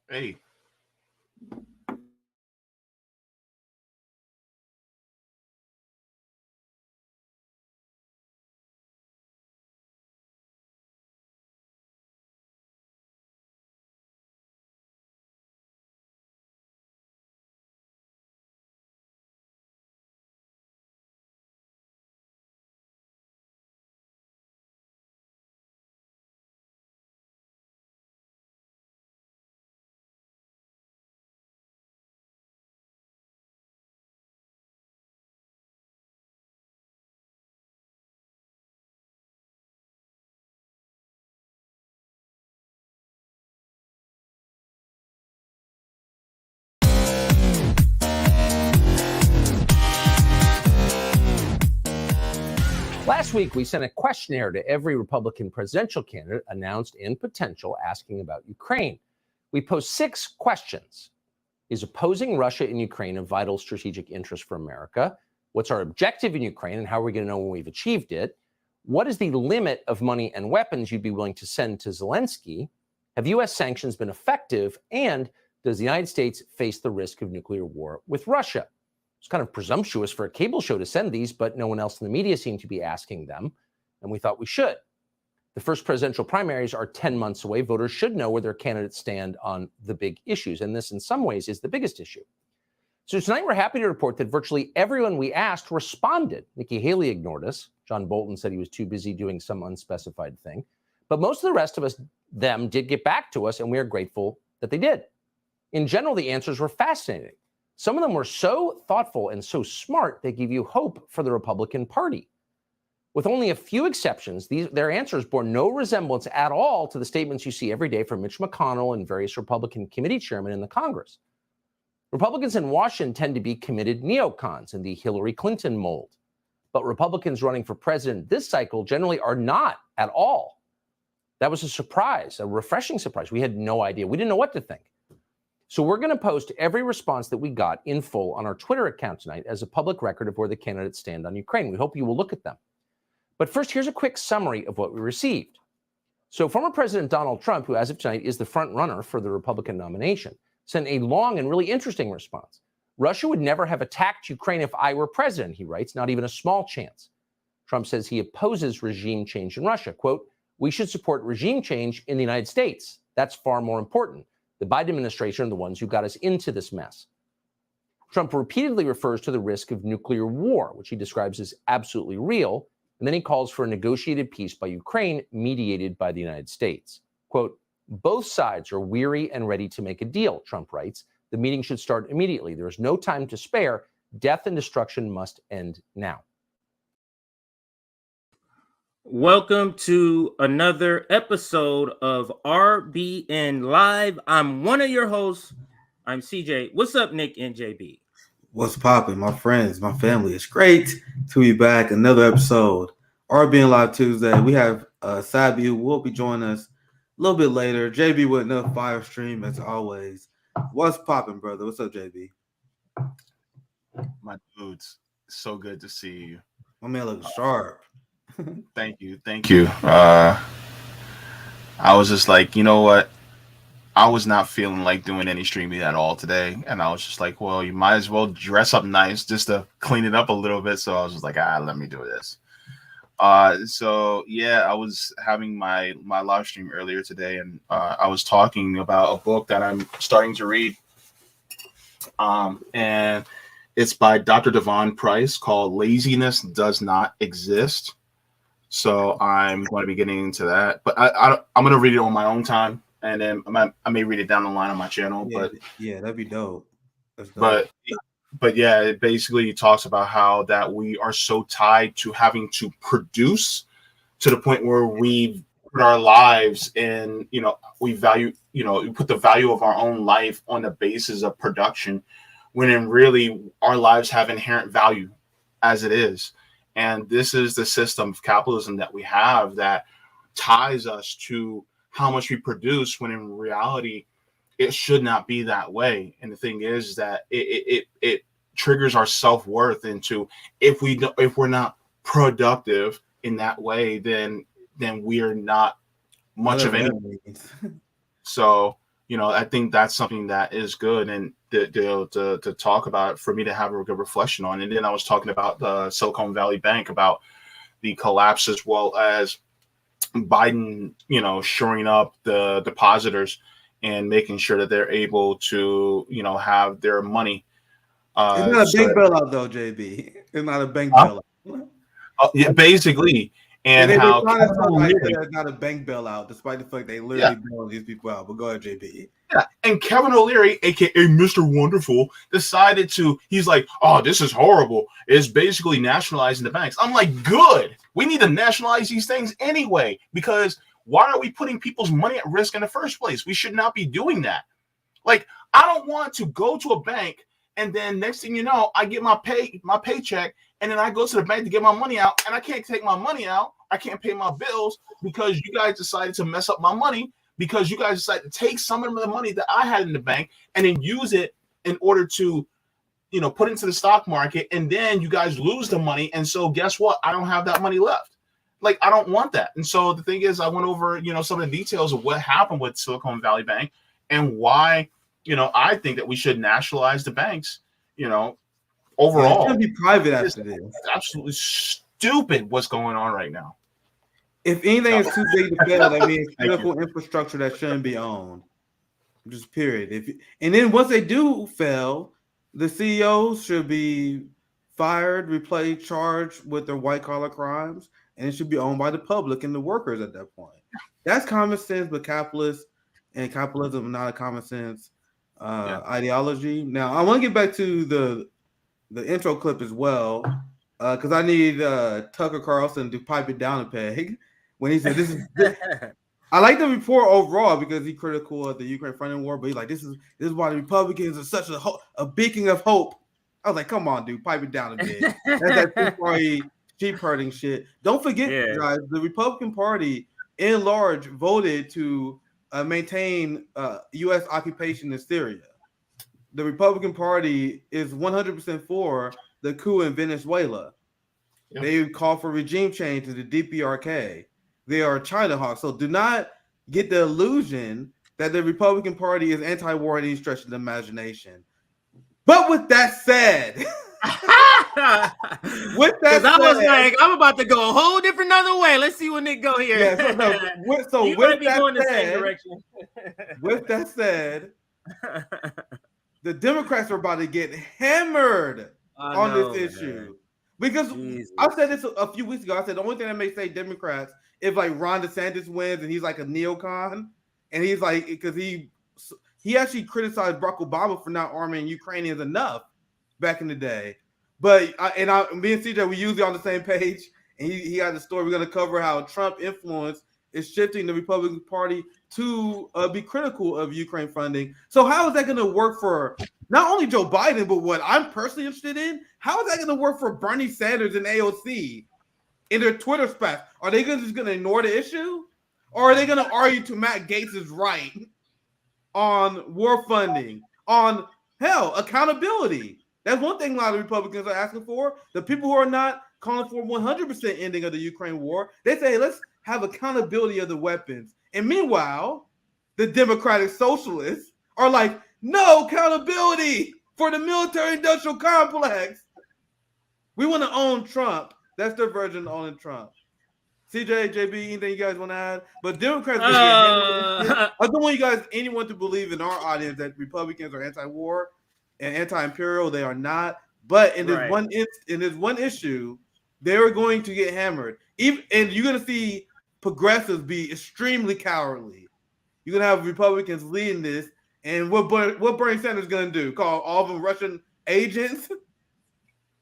Hey. Last week, we sent a questionnaire to every Republican presidential candidate, announced and potential, asking about Ukraine. We posed 6 questions. Is opposing Russia in Ukraine a vital strategic interest for America? What's our objective in Ukraine, and how are we going to know when we've achieved it? What is the limit of money and weapons you'd be willing to send to Zelensky? Have U.S. sanctions been effective? And does the United States face the risk of nuclear war with Russia? It's kind of presumptuous for a cable show to send these, but no one else in the media seemed to be asking them, and we thought we should. The first presidential primaries are 10 months away. Voters should know where their candidates stand on the big issues, and this in some ways is the biggest issue. So tonight we're happy to report that virtually everyone we asked responded. Nikki Haley ignored us. John Bolton said he was too busy doing some unspecified thing. But most of the rest of them did get back to us, and we are grateful that they did. In general, the answers were fascinating. Some of them were so thoughtful and so smart, they give you hope for the Republican Party. With only a few exceptions, their answers bore no resemblance at all to the statements you see every day from Mitch McConnell and various Republican committee chairmen in the Congress. Republicans in Washington tend to be committed neocons in the Hillary Clinton mold. But Republicans running for president this cycle generally are not at all. That was a surprise, a refreshing surprise. We had no idea. We didn't know what to think. So we're going to post every response that we got in full on our Twitter account tonight as a public record of where the candidates stand on Ukraine. We hope you will look at them. But first, here's a quick summary of what we received. So former President Donald Trump, who as of tonight is the front runner for the Republican nomination, sent a long and really interesting response. Russia would never have attacked Ukraine if I were president, he writes, not even a small chance. Trump says he opposes regime change in Russia. Quote, we should support regime change in the United States. That's far more important. The Biden administration are the ones who got us into this mess. Trump repeatedly refers to the risk of nuclear war, which he describes as absolutely real, and then he calls for a negotiated peace by Ukraine, mediated by the United States. Quote, both sides are weary and ready to make a deal, Trump writes. The meeting should start immediately. There is no time to spare. Death and destruction must end now. Welcome to another episode of RBN Live. I'm one of your hosts. I'm CJ. What's up, Nick and JB? What's poppin', my friends, my family? It's great to be back. Another episode, RBN Live Tuesday. We have Sabi, who will be joining us a little bit later. JB with another fire stream, as always. What's poppin', brother? What's up, JB? My dudes, so good to see you. My man looks sharp. Thank you. I was just like, you know what? I was not feeling like doing any streaming at all today. And I was just like, well, you might as well dress up nice just to clean it up a little bit. So I was just like, let me do this. So yeah, I was having my live stream earlier today, and I was talking about a book that I'm starting to read. And it's by Dr. Devon Price called Laziness Does Not Exist. So I'm going to be getting into that, but I'm going to read it on my own time, and then I may read it down the line on my channel. Yeah, but yeah, that'd be dope. That's dope. But yeah, it basically talks about how that we are so tied to having to produce to the point where we put our lives in, we value, we put the value of our own life on the basis of production, when in really our lives have inherent value as it is. And this is the system of capitalism that we have that ties us to how much we produce, when in reality, it should not be that way. And the thing is that it triggers our self-worth into, if we're not productive in that way, then we are not much of anything. So I think that's something that is good, and to talk about, for me to have a good reflection on. And then I was talking about the Silicon Valley Bank, about the collapse, as well as Biden, shoring up the depositors and making sure that they're able to, have their money. It's not a bank bailout, though, JB. It's not a bank bailout. Yeah, basically. And they how trying to talk like it's not a bank bailout, despite the fact they literally bailed these people out. But go ahead, JB. Yeah, and Kevin O'Leary, aka Mr. Wonderful, decided he's like, oh, this is horrible. It's basically nationalizing the banks. I'm like, good. We need to nationalize these things anyway, because why are we putting people's money at risk in the first place? We should not be doing that. Like, I don't want to go to a bank and then next thing you know, I get my paycheck, and then I go to the bank to get my money out, and I can't take my money out. I can't pay my bills because you guys decided to mess up my money, because you guys decided to take some of the money that I had in the bank and then use it in order to, put into the stock market, and then you guys lose the money. And so guess what? I don't have that money left. Like, I don't want that. And so the thing is, I went over, some of the details of what happened with Silicon Valley Bank and why, I think that we should nationalize the banks, overall. It's going to be private after this. It's absolutely stupid what's going on right now. If anything is too big to fail, that means critical infrastructure that shouldn't be owned. Just period. And then once they do fail, the CEOs should be fired, replaced, charged with their white collar crimes, and it should be owned by the public and the workers at that point. That's common sense, but capitalism is not a common sense ideology. Now, I want to get back to the intro clip as well, because I need Tucker Carlson to pipe it down a peg when he said this is. I like the report overall because he's critical of the Ukraine funding war, but he's like, this is why the Republicans are such a beacon of hope. I was like, come on, dude, pipe it down a bit. That's that two-party sheep herding shit. Don't forget, guys, the Republican Party in large voted to maintain U.S. occupation in Syria. The Republican Party is 100% for the coup in Venezuela. Yep. They call for regime change to the DPRK. They are China hawks. So do not get the illusion that the Republican Party is anti-war in any stretch of the imagination. But with that said, I was like, I'm about to go a whole different other way. Let's see when they go here. Yeah, so with that said, the Democrats are about to get hammered on this issue. Man. Because I said this a few weeks ago. I said the only thing that may say Democrats, if like Ron DeSantis wins and he's like a neocon, and he's like, because he actually criticized Barack Obama for not arming Ukrainians enough back in the day. But me and CJ, we usually on the same page, and he had the story. We're going to cover how Trump influence is shifting the Republican Party to be critical of Ukraine funding. So how is that going to work for not only Joe Biden, but what I'm personally interested in? How is that going to work for Bernie Sanders and AOC in their Twitter space? Are they just going to ignore the issue? Or are they going to argue to Matt Gaetz' right on war funding, on, hell, accountability? That's one thing a lot of Republicans are asking for. The people who are not calling for 100% ending of the Ukraine war, they say, let's have accountability of the weapons. And meanwhile, the Democratic Socialists are like, no accountability for the military-industrial complex. We want to own Trump. That's their version of owning Trump. CJ, JB, anything you guys want to add? But Democrats, I don't want you guys, anyone to believe in our audience that Republicans are anti-war and anti-imperial. They are not. But in this one issue, they are going to get hammered. And you're going to see progressives be extremely cowardly. You're going to have Republicans leading this. And what Bernie Sanders is going to do? Call all of them Russian agents?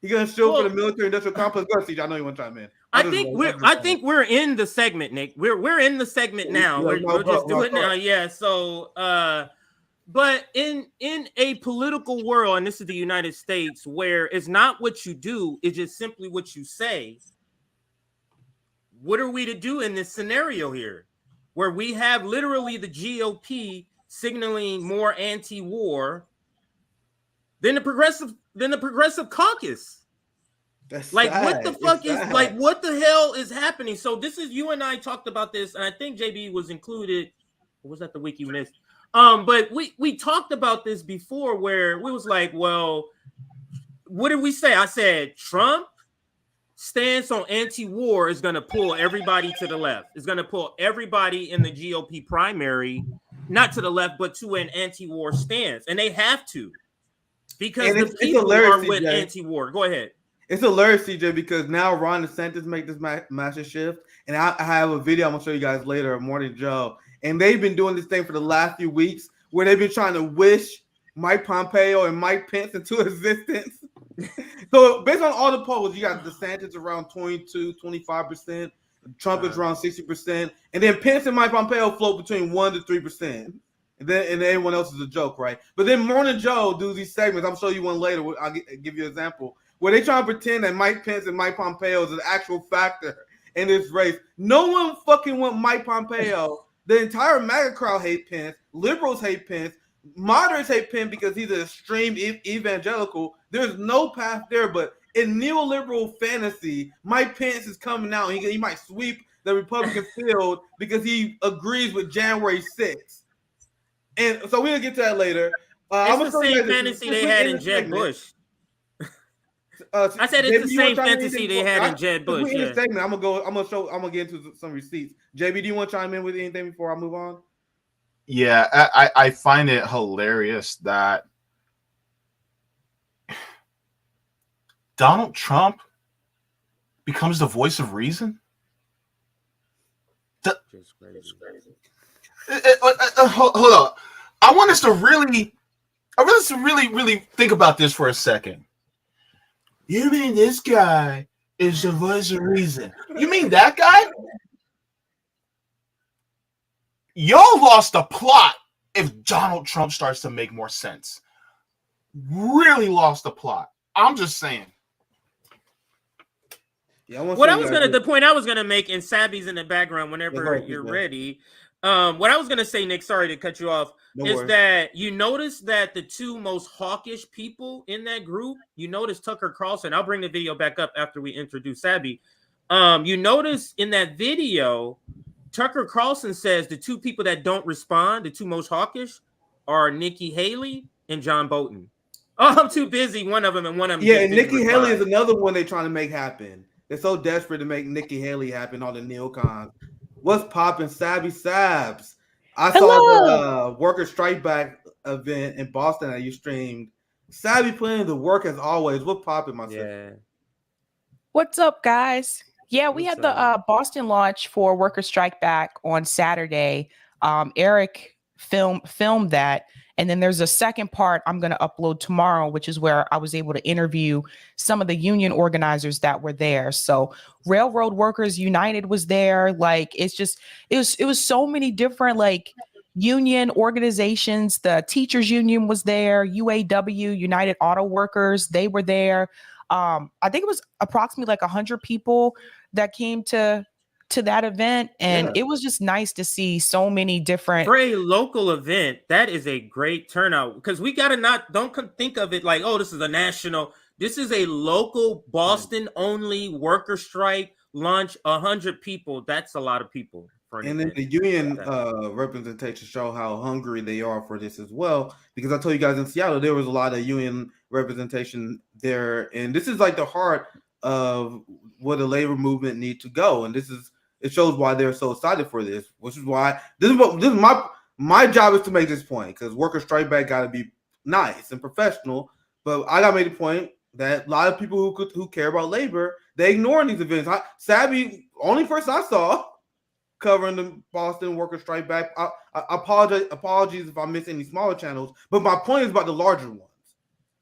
He's going to show for the military-industrial complex. Go ahead, CJ. I know you want to chime in. I think we're in the segment, Nick. We're in the segment now. We're just doing it now. Yeah. So, but in a political world, and this is the United States, where it's not what you do, it's just simply what you say. What are we to do in this scenario here, where we have literally the GOP signaling more anti-war than the progressive caucus? That's like sad. What the fuck is like what the hell is happening? So this is, you and I talked about this, and I think JB was included. Or was that the week you missed? But we talked about this before where we was like, well, what did we say? I said Trump stance on anti-war is going to pull everybody to the left. It's going to pull everybody in the GOP primary, not to the left, but to an anti-war stance. And they have to, because the people are with anti-war. Go ahead. It's hilarious, CJ, because now Ron DeSantis make this massive shift. And I have a video I'm going to show you guys later of Morning Joe. And they've been doing this thing for the last few weeks where they've been trying to wish Mike Pompeo and Mike Pence into existence. So based on all the polls, you got DeSantis around 22, 25%. Trump is around 60%. And then Pence and Mike Pompeo float between 1% to 3%. And then everyone else is a joke, right? But then Morning Joe do these segments. I'll show you one later. I'll give you an example. Where they try to pretend that Mike Pence and Mike Pompeo is an actual factor in this race. No one fucking want Mike Pompeo. The entire MAGA crowd hate Pence. Liberals hate Pence. Moderates hate Pence because he's an extreme evangelical. There's no path there. But in neoliberal fantasy, Mike Pence is coming out. He might sweep the Republican field because he agrees with January 6th. And so we'll get to that later. It's the same fantasy they had in Jeb Bush. I said it's the same fantasy they had in Jeb Bush. Yeah. I'm gonna get into some receipts. JB, do you want to chime in with anything before I move on? Yeah, I find it hilarious that Donald Trump becomes the voice of reason. Hold on. I want us to really think about this for a second. You mean this guy is the voice of reason? You mean that guy? Y'all lost the plot if Donald Trump starts to make more sense. Really lost the plot. I'm just saying. Yeah, the point I was gonna make, and Sabby's in the background whenever you're ready. What I was gonna say, Nick, sorry to cut you off, that you notice that the two most hawkish people in that group, you notice Tucker Carlson. I'll bring the video back up after we introduce Sabby. You notice in that video, Tucker Carlson says the two people that don't respond, the two most hawkish, are Nikki Haley and John Bolton. Oh, I'm too busy. One of them and one of them. Yeah, and Nikki Haley is another one they're trying to make happen. They're so desperate to make Nikki Haley happen, all the neocons. What's popping, Sabby Sabs? I saw the Worker Strike Back event in Boston that you streamed. Sabby putting in the work as always. What's popping, my sister? What's up, guys? Yeah, we had the Boston launch for Worker Strike Back on Saturday. Eric filmed that. And then there's a second part I'm going to upload tomorrow, which is where I was able to interview some of the union organizers that were there. So Railroad Workers United was there. Like, it was so many different like union organizations. The teachers union was there. UAW, United Auto Workers, they were there. I think it was approximately like 100 people that came to that event, and it was just nice to see so many different. For a local event, that is a great turnout, because we gotta don't think of it like, oh, this is a national. This is a local Boston only worker strike launch. 100 people. That's a lot of people. And then the union representation show how hungry they are for this as well, because I told you guys in Seattle there was a lot of union representation there, and this is like the heart of where the labor movement needs to go, and it shows why they're so excited for this, which is why this is my job is to make this point, because Worker Strike Back got to be nice and professional, but I got to make the point that a lot of people who care about labor, they ignoring these events. Sabby, only person I saw covering the Boston Worker Strike Back. I apologies if I miss any smaller channels, but my point is about the larger ones.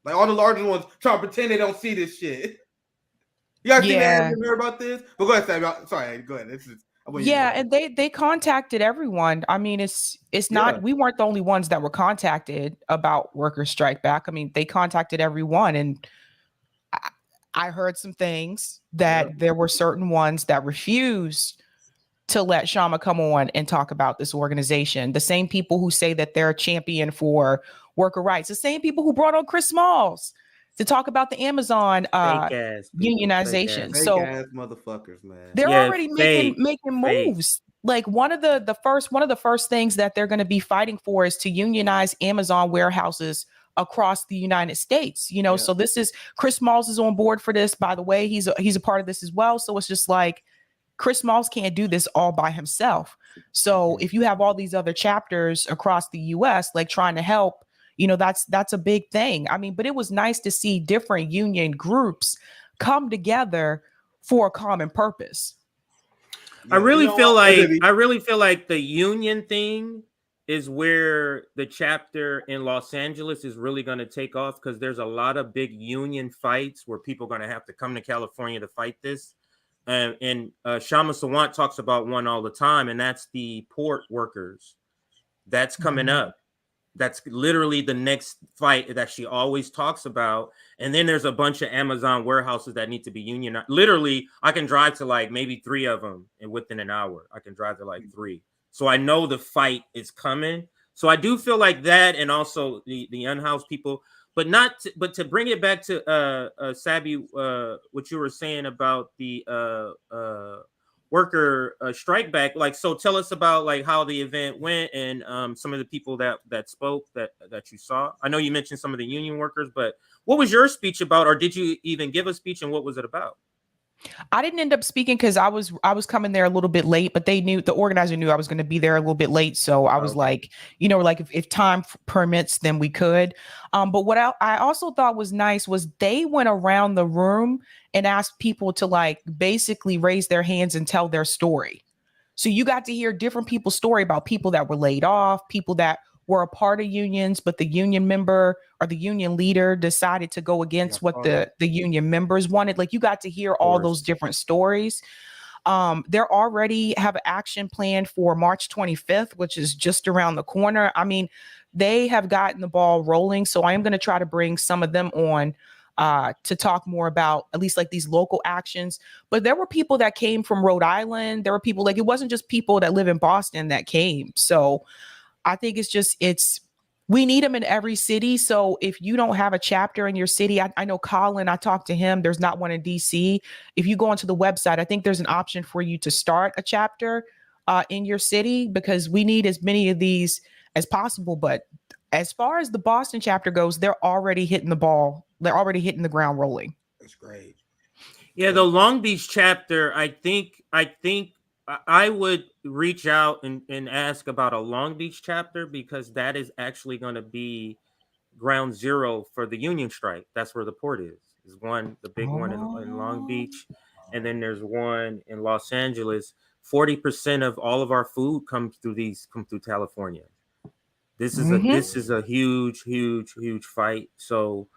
Like all the larger ones try to pretend they don't see this shit. You guys think they haven't heard about this? But go ahead, Sabby. Sorry, go ahead. And they contacted everyone. I mean, it's not, we weren't the only ones that were contacted about Worker Strike Back. I mean, they contacted everyone, and I heard some things that there were certain ones that refused to let Shama come on and talk about this organization. The same people who say that they're a champion for worker rights, the same people who brought on Chris Smalls to talk about the Amazon unionization. So motherfuckers, man. They're already making moves. like one of the first things that they're going to be fighting for is to unionize Amazon warehouses across the United States. So this is Chris Smalls is on board for this. By the way, he's a part of this as well. So it's just like Chris Smalls can't do this all by himself. So if you have all these other chapters across the US like trying to help, that's a big thing. I mean, but it was nice to see different union groups come together for a common purpose. I really feel like the union thing is where the chapter in Los Angeles is really going to take off, because there's a lot of big union fights where people are going to have to come to California to fight this. And Shama Sawant talks about one all the time, and that's the port workers. That's coming up. That's literally the next fight that she always talks about. And then there's a bunch of Amazon warehouses that need to be unionized. Literally, I can drive to like maybe 3 of them, and within an hour, I can drive to like 3. So I know the fight is coming. So I do feel like that, and also the unhoused people. But to bring it back to Sabi, what you were saying about the worker strike back. Like, so tell us about like how the event went and some of the people that spoke that you saw. I know you mentioned some of the union workers, but what was your speech about, or did you even give a speech, and what was it about? I didn't end up speaking because I was coming there a little bit late, but the organizer knew I was going to be there a little bit late. So I was like, like if time permits, then we could. But what I also thought was nice was they went around the room and asked people to like basically raise their hands and tell their story. So you got to hear different people's story about people that were laid off, people that were a part of unions, but the union member or the union leader decided to go against what the union members wanted. Like, you got to hear all those different stories. They're already have an action plan for March 25th, which is just around the corner. I mean, they have gotten the ball rolling. So I am going to try to bring some of them on to talk more about at least like these local actions. But there were people that came from Rhode Island. There were people, like, it wasn't just people that live in Boston that came. So I think we need them in every city. So if you don't have a chapter in your city, I know Colin, I talked to him. There's not one in DC. If you go onto the website, I think there's an option for you to start a chapter in your city, because we need as many of these as possible. But as far as the Boston chapter goes, they're already hitting the ball. They're already hitting the ground rolling. That's great. Yeah, the Long Beach chapter, I think I would reach out and ask about a Long Beach chapter, because that is actually going to be ground zero for the union strike. That's where the port is. There's one, the big one in Long Beach, and then there's one in Los Angeles. 40% of all of our food comes through California. This is a huge fight. So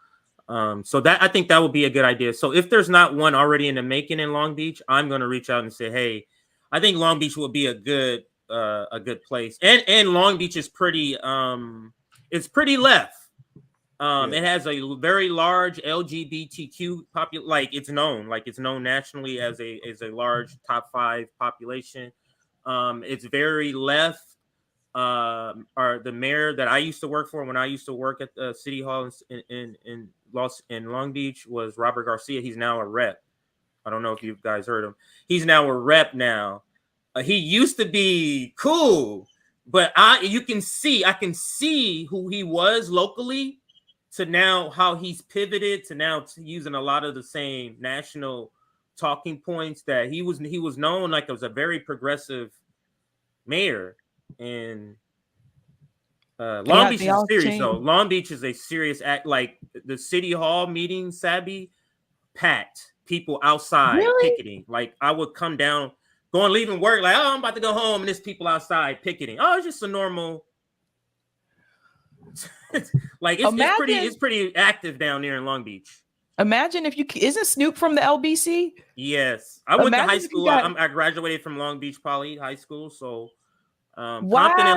that, I think that would be a good idea. So if there's not one already in the making in Long Beach, I'm going to reach out and say, hey, I think Long Beach will be a good place. And Long Beach is pretty it's pretty left. It has a very large LGBTQ like it's known nationally as a large top 5 population. It's very left. Or the mayor that I used to work for when I used to work at the City Hall in Long Beach was Robert Garcia. He's now a rep. I don't know if you guys heard him. He's now a rep now. He used to be cool, but I can see who he was locally to now how he's pivoted to now using a lot of the same national talking points that he was known like as a very progressive mayor. And Long Beach is serious though. Long Beach is a serious act. Like the City Hall meeting, Sabi, packed. People outside picketing. Like I would come down, leaving work, like, oh, I'm about to go home, and there's people outside picketing. Oh, it's just a normal. Like it's pretty active down there in Long Beach. Imagine if isn't Snoop from the LBC? Yes, I went to high school. I graduated from Long Beach Poly High School, so Compton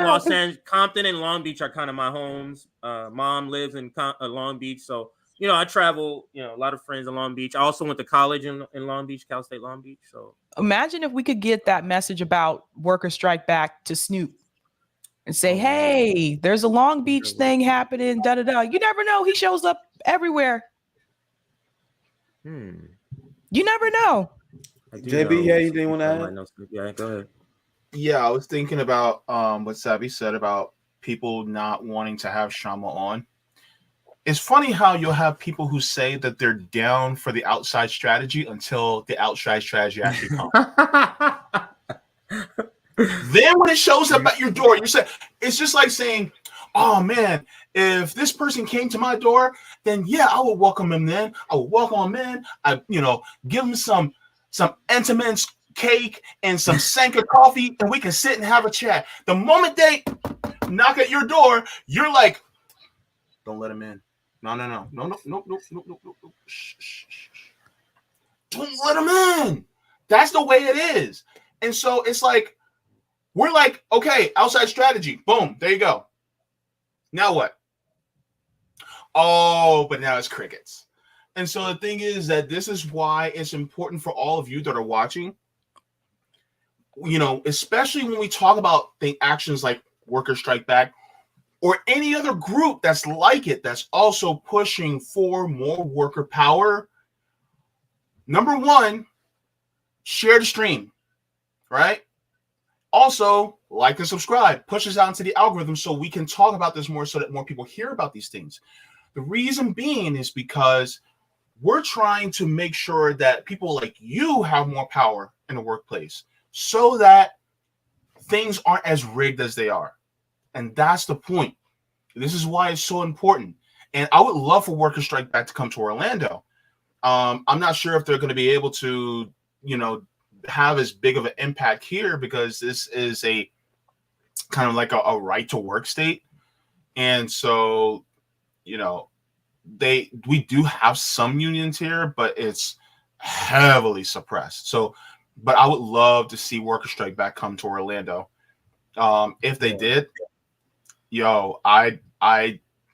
and Long Beach are kind of my homes. Mom lives in Long Beach, so I travel. A lot of friends in Long Beach. I also went to college in Long Beach, Cal State Long Beach. So imagine if we could get that message about worker strike back to Snoop and say, "Hey, there's a Long Beach thing happening." Da da da. You never know. He shows up everywhere. You never know. JB, anything you want to add? Yeah, go ahead. Yeah, I was thinking about what Sabby said about people not wanting to have Shama on. It's funny how you'll have people who say that they're down for the outside strategy until the outside strategy actually comes. Then when it shows up at your door, you say it's just like saying, "Oh man, if this person came to my door, then yeah, I would welcome him. Then I would welcome him in. I, give him some Entenmann's cake and some Sanka coffee, and we can sit and have a chat." The moment they knock at your door, you're like, "Don't let him in. No. Shh. Don't let him in." That's the way it is. And so it's like, we're like, okay, outside strategy. Boom, there you go. Now what? Oh, but now it's crickets. And so the thing is that this is why it's important for all of you that are watching, especially when we talk about the actions like Worker Strike Back or any other group that's like it, that's also pushing for more worker power. Number one, share the stream, right? Also, like and subscribe, push us out into the algorithm so we can talk about this more, so that more people hear about these things. The reason being is because we're trying to make sure that people like you have more power in the workplace so that things aren't as rigged as they are. And that's the point. This is why it's so important. And I would love for Worker Strike Back to come to Orlando. I'm not sure if they're going to be able to, have as big of an impact here, because this is a kind of like a right to work state. And so, we do have some unions here, but it's heavily suppressed. So, but I would love to see Worker Strike Back come to Orlando. If they did, I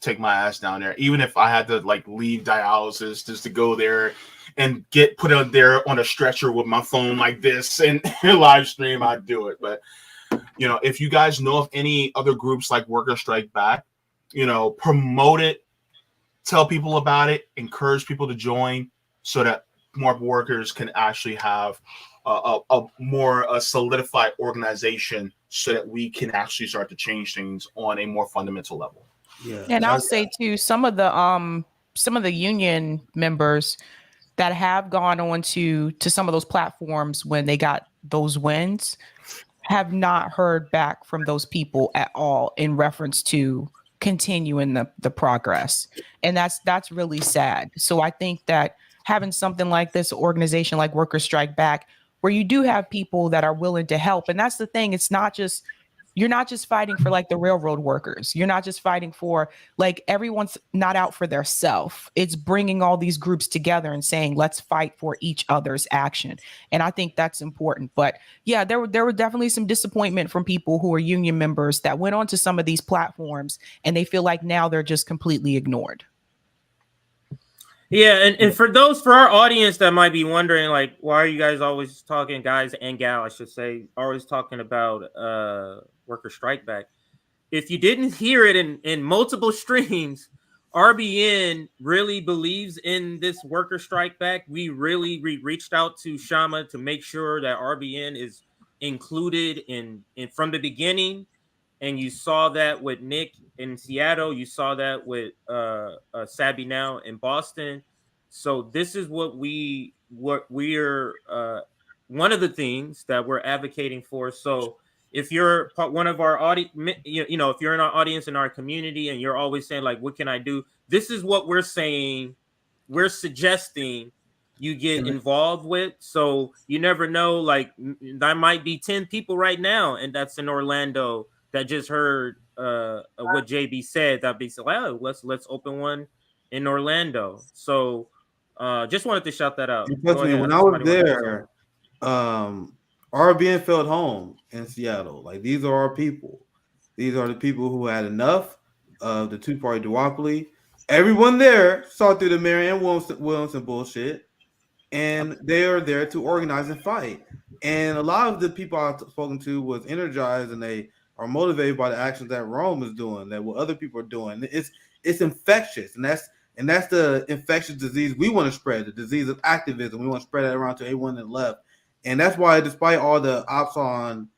take my ass down there, even if I had to like leave dialysis just to go there and get put out there on a stretcher with my phone like this and live stream, I'd do it. But if you guys know of any other groups like Worker Strike Back, promote it, tell people about it, encourage people to join so that more workers can actually have a more solidified organization, so that we can actually start to change things on a more fundamental level. Yeah, and I'll say too, some of the union members that have gone on to some of those platforms when they got those wins have not heard back from those people at all in reference to continuing the progress. And that's really sad. So I think that having something like this, organization like Worker Strike Back, where you do have people that are willing to help. And that's the thing. You're not just fighting for like the railroad workers. You're not just fighting for like, everyone's not out for their self. It's bringing all these groups together and saying, let's fight for each other's action. And I think that's important. But yeah, there were definitely some disappointment from people who are union members that went onto some of these platforms and they feel like now they're just completely ignored. Yeah, and for our audience that might be wondering, like, why are you guys always talking, guys and gal, I should say, always talking about Worker Strike Back? If you didn't hear it in multiple streams, RBN really believes in this Worker Strike Back. We reached out to Shama to make sure that RBN is included in from the beginning. And you saw that with Nick in Seattle. You saw that with Sabby now in Boston. So this is what we're one of the things that we're advocating for. So if you're one of our audience, if you're in our audience in our community and you're always saying like, what can I do? This is what we're saying. We're suggesting you get involved with. So you never know, like there might be 10 people right now, and that's in Orlando, that just heard what JB said, that be like, oh, let's open one in Orlando. So just wanted to shout that out. When I was there, RBN felt home in Seattle. Like, these are our people. These are the people who had enough of the two-party duopoly. Everyone there saw through the Marianne Williamson bullshit, and they are there to organize and fight. And a lot of the people I've spoken to was energized, and they are motivated by the actions that Rome is doing, that what other people are doing. It's infectious, and that's the infectious disease we want to spread, the disease of activism. We want to spread that around to everyone that left. And that's why, despite all the ops on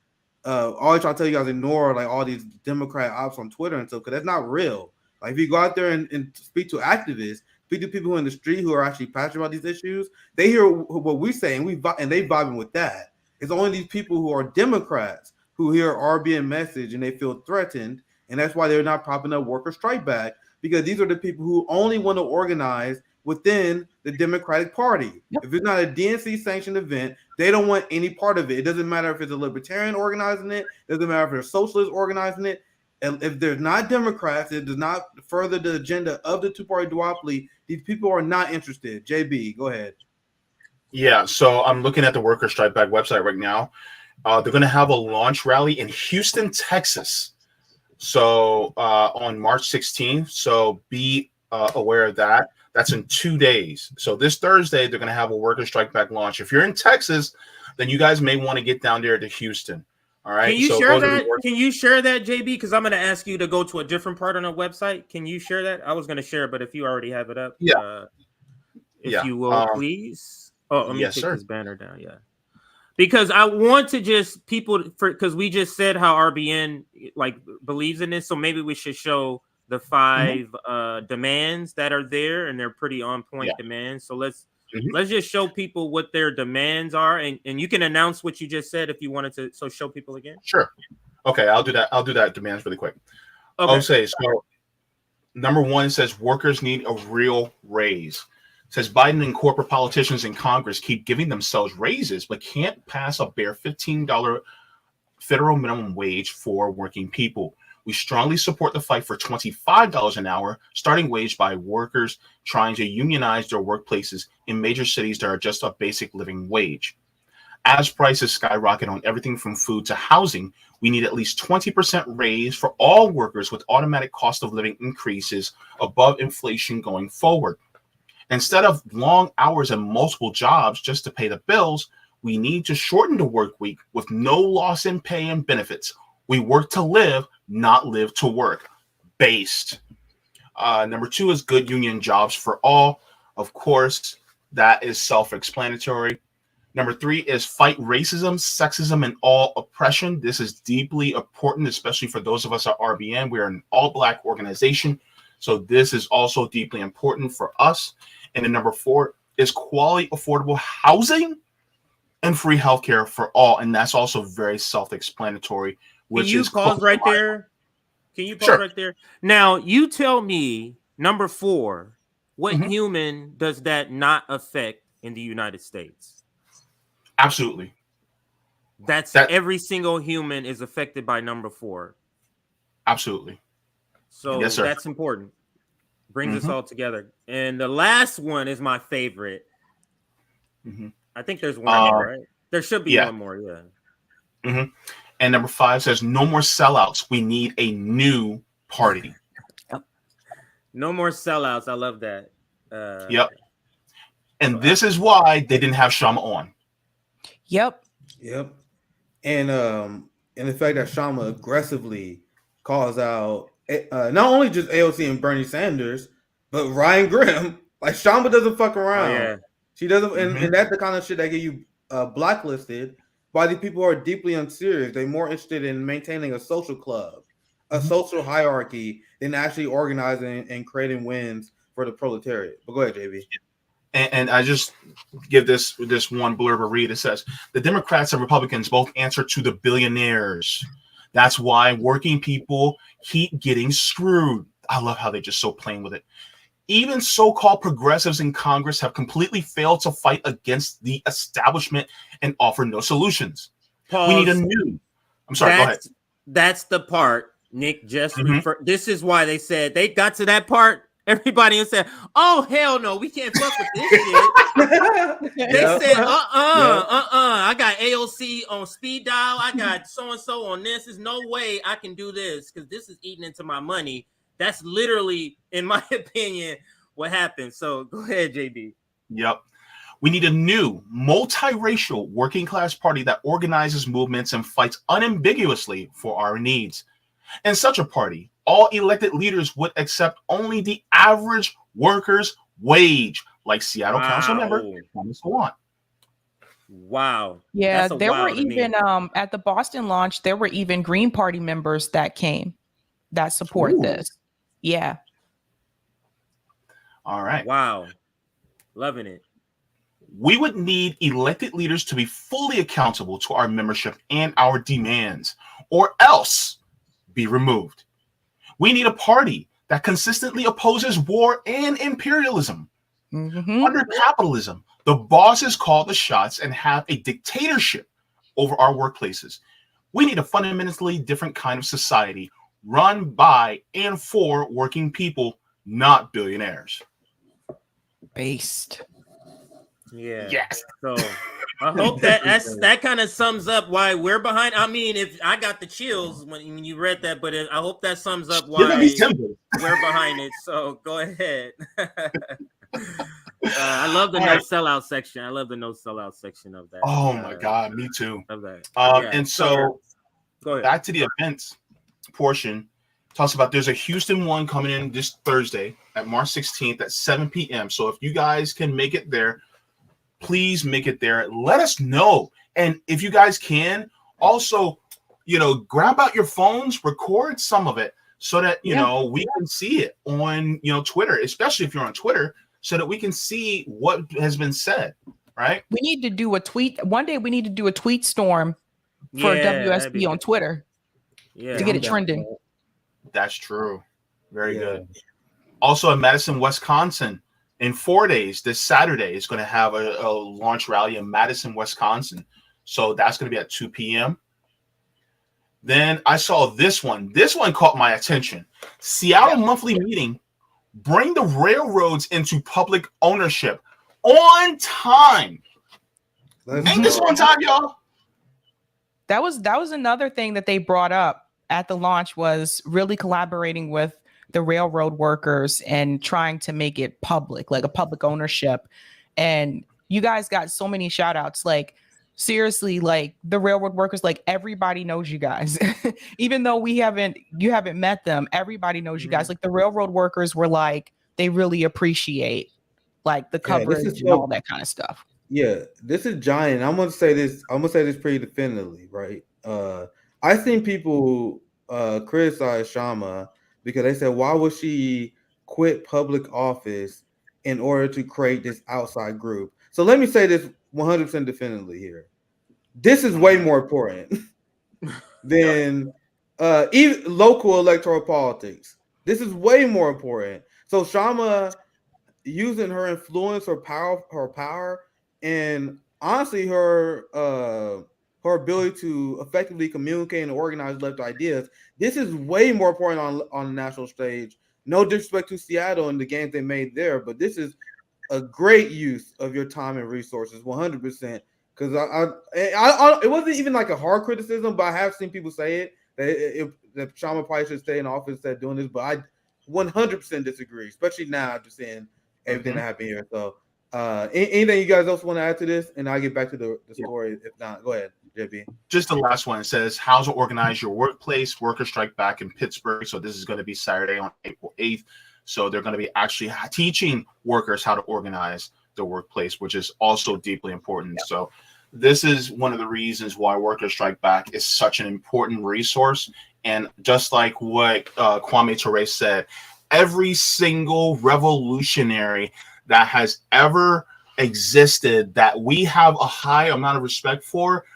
always try to tell you guys ignore like all these Democrat ops on Twitter and stuff because that's not real. Like if you go out there and speak to activists, speak to people who are in the street who are actually passionate about these issues, they hear what we say and they vibing with that. It's only these people who are Democrats who hear RBN message and they feel threatened, and that's why they're not propping up worker strike back, because these are the people who only want to organize within the Democratic Party. Yep. If it's not a DNC sanctioned event, they don't want any part of it. It doesn't matter if it's a libertarian organizing it, it doesn't matter if they're socialists organizing it. And if they're not Democrats, it does not further the agenda of the two-party duopoly. These people are not interested. JB, go ahead. Yeah, so I'm looking at the Worker Strike Back website right now. They're going to have a launch rally in Houston, Texas. So on March 16th. So be aware of that. That's in 2 days. So this Thursday, they're going to have a Worker Strike Back launch. If you're in Texas, then you guys may want to get down there to Houston. All right. Can you share that? Can you share that, JB? Because I'm going to ask you to go to a different part on the website. Can you share that? I was going to share it, but if you already have it up, if you will, please. Oh, let me take this banner down. Yeah, because I want to just because we just said how RBN like believes in this, so maybe we should show the 5 demands that are there, and they're pretty on point demands. So let's just show people what their demands are, and you can announce what you just said if you wanted to. So show people again. Sure. Okay, I'll do that. I'll do that demands really quick. Okay. I'll say so. Number 1 says workers need a real raise. It says Biden and corporate politicians in Congress keep giving themselves raises, but can't pass a bare $15 federal minimum wage for working people. We strongly support the fight for $25 an hour starting wage by workers trying to unionize their workplaces in major cities that are just a basic living wage. As prices skyrocket on everything from food to housing, we need at least 20% raise for all workers with automatic cost of living increases above inflation going forward. Instead of long hours and multiple jobs just to pay the bills, we need to shorten the work week with no loss in pay and benefits. We work to live, not live to work. Based. Number 2 is good union jobs for all. Of course, that is self-explanatory. Number 3 is fight racism, sexism, and all oppression. This is deeply important, especially for those of us at RBN. We're an all-Black organization, so this is also deeply important for us. And then number 4 is quality, affordable housing and free healthcare for all, and that's also very self-explanatory. Can you pause right there? Can you pause right there? Now, you tell me, number 4, what human does that not affect in the United States? Absolutely. That's every single human is affected by number 4. Absolutely. So that's important. Brings us all together. And the last one is my favorite. I think there's one more, right? There should be one more, And number 5 says, no more sellouts. We need a new party. No more sellouts. I love that. Yep. And this is why they didn't have Shama on. Yep. And the fact that Shama aggressively calls out not only just AOC and Bernie Sanders, but Ryan Grimm. Like Shama doesn't fuck around. Oh, yeah. She doesn't, and that's the kind of shit that get you blacklisted by the people who are deeply unserious. They're more interested in maintaining a social club, a social hierarchy, than actually organizing and creating wins for the proletariat. But go ahead, JB. And I just give this one blurb a read. It says, the Democrats and Republicans both answer to the billionaires. That's why working people keep getting screwed. I love how they just so plain with it. Even so-called progressives in Congress have completely failed to fight against the establishment and offer no solutions. Pause. We need a new. I'm sorry, go ahead. That's the part, Nick, just refer. This is why they said they got to that part. Everybody said, oh, hell no, we can't fuck with this shit. They said, I got AOC on speed dial. I got so-and-so on this. There's no way I can do this because this is eating into my money. That's literally, in my opinion, what happened. So go ahead, JB. Yep. We need a new multiracial working class party that organizes movements and fights unambiguously for our needs. In such a party, all elected leaders would accept only the average worker's wage, like Seattle Council member Thomas Swan. Wow. Yeah, That's there were wild to me. even at the Boston launch, there were even Green Party members that came that support Ooh. this. Yeah. All right. Wow. Loving it. We would need elected leaders to be fully accountable to our membership and our demands, or else be removed. We need a party that consistently opposes war and imperialism. Mm-hmm. Under capitalism, the bosses call the shots and have a dictatorship over our workplaces. We need a fundamentally different kind of society run by and for working people, not billionaires. Based. Yeah. Yes. So I hope that kind of sums up why we're behind. I mean, if I got the chills when you read that, but I hope that sums up why we're behind it. So go ahead. I love the no sellout section. I love the no sellout section of that. Oh my God, me too. Of that. And so go ahead. Back to the events portion. Talks about there's a Houston one coming in this Thursday at March 16th at 7 p.m. So if you guys can make it there, please make it there. Let us know. And if you guys can, also, grab out your phones, record some of it so that, we can see it on, Twitter, especially if you're on Twitter, so that we can see what has been said, right? We need to do a tweet. One day we need to do a tweet storm for WSB on Twitter to get it trending. That's true. Very good. Also in Madison, Wisconsin, in 4 days, this Saturday is going to have a launch rally in Madison, Wisconsin. So that's going to be at 2 p.m. Then I saw this one. This one caught my attention. Seattle monthly meeting, bring the railroads into public ownership on time. Ain't this on time, y'all? That was another thing that they brought up at the launch, was really collaborating with the railroad workers and trying to make it public, like a public ownership. And you guys got so many shout outs. Like, seriously, like the railroad workers, like everybody knows you guys. Even though you haven't met them, everybody knows you guys. Like the railroad workers were like, they really appreciate like the coverage and all that kind of stuff. Yeah, this is giant. I'm gonna say this pretty definitively, right? I think people criticize Shama because they said, why would she quit public office in order to create this outside group? So let me say this 100% definitively here. This is way more important than even local electoral politics. This is way more important. So Shama using her influence, her power, and honestly her ability to effectively communicate and organize left ideas. This is way more important on the national stage. No disrespect to Seattle and the gains they made there, but this is a great use of your time and resources, 100%. Because I it wasn't even like a hard criticism, but I have seen people say it that Shama probably should stay in office instead of doing this. But I 100% disagree, especially now after seeing everything that happened here. So, anything you guys else want to add to this, and I'll get back to the story. If not, go ahead, JB. Just the last one. It says, how to organize your workplace. Workers strike back in Pittsburgh. So this is going to be Saturday on April 8th. So they're going to be actually teaching workers how to organize their workplace, which is also deeply important. So this is one of the reasons why Workers Strike Back is such an important resource. And just like what Kwame Ture said, every single revolutionary that has ever existed that we have a high amount of respect for,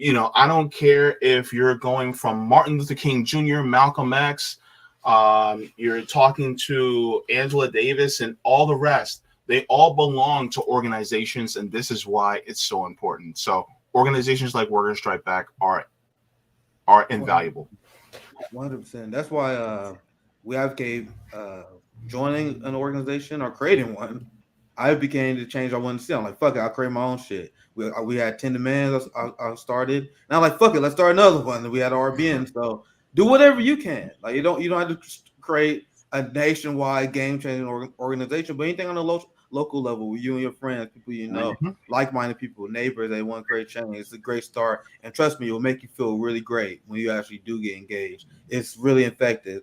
I don't care if you're going from Martin Luther King Jr., Malcolm X, you're talking to Angela Davis and all the rest. They all belong to organizations, and this is why it's so important. So organizations like Workers Strike Back are invaluable. 100%. That's why we advocate joining an organization or creating one. I became the change I wanted to see. I'm like, fuck it, I'll create my own shit. We had 10 demands. I started, and I'm like, fuck it, let's start another one. And we had RBN. So do whatever you can. Like you don't have to create a nationwide game-changing organization, but anything on the local level with you and your friends, people you know, like-minded people, neighbors, they want to create change. It's a great start, and trust me, it will make you feel really great when you actually do get engaged. It's really infectious.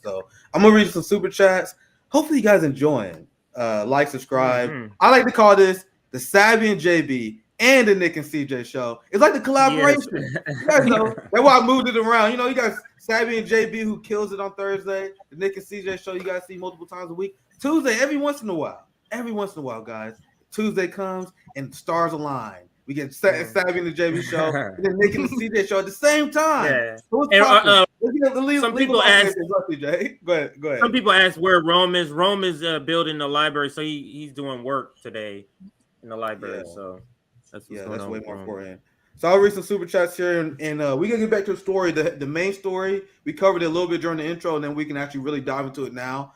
So I'm gonna read some super chats. Hopefully, you guys enjoying. Like, subscribe. I like to call this the Sabby and JB, and the Nick and CJ show. It's like the collaboration. Yes. You guys know that's why I moved it around. You know, you got Sabby and JB who kills it on Thursday. The Nick and CJ show you guys see multiple times a week. Tuesday, every once in a while, guys. Tuesday comes and stars align. We get Sabby and the JB show, and then Nick and the CJ show at the same time. Yeah. So Some people ask. Go ahead. Some people ask where Rome is. Rome is building the library, so he's doing work today in the library. Yeah. So that's way more important. So I'll read some super chats here, and we're gonna get back to the story, the main story. We covered it a little bit during the intro, and then we can actually really dive into it now.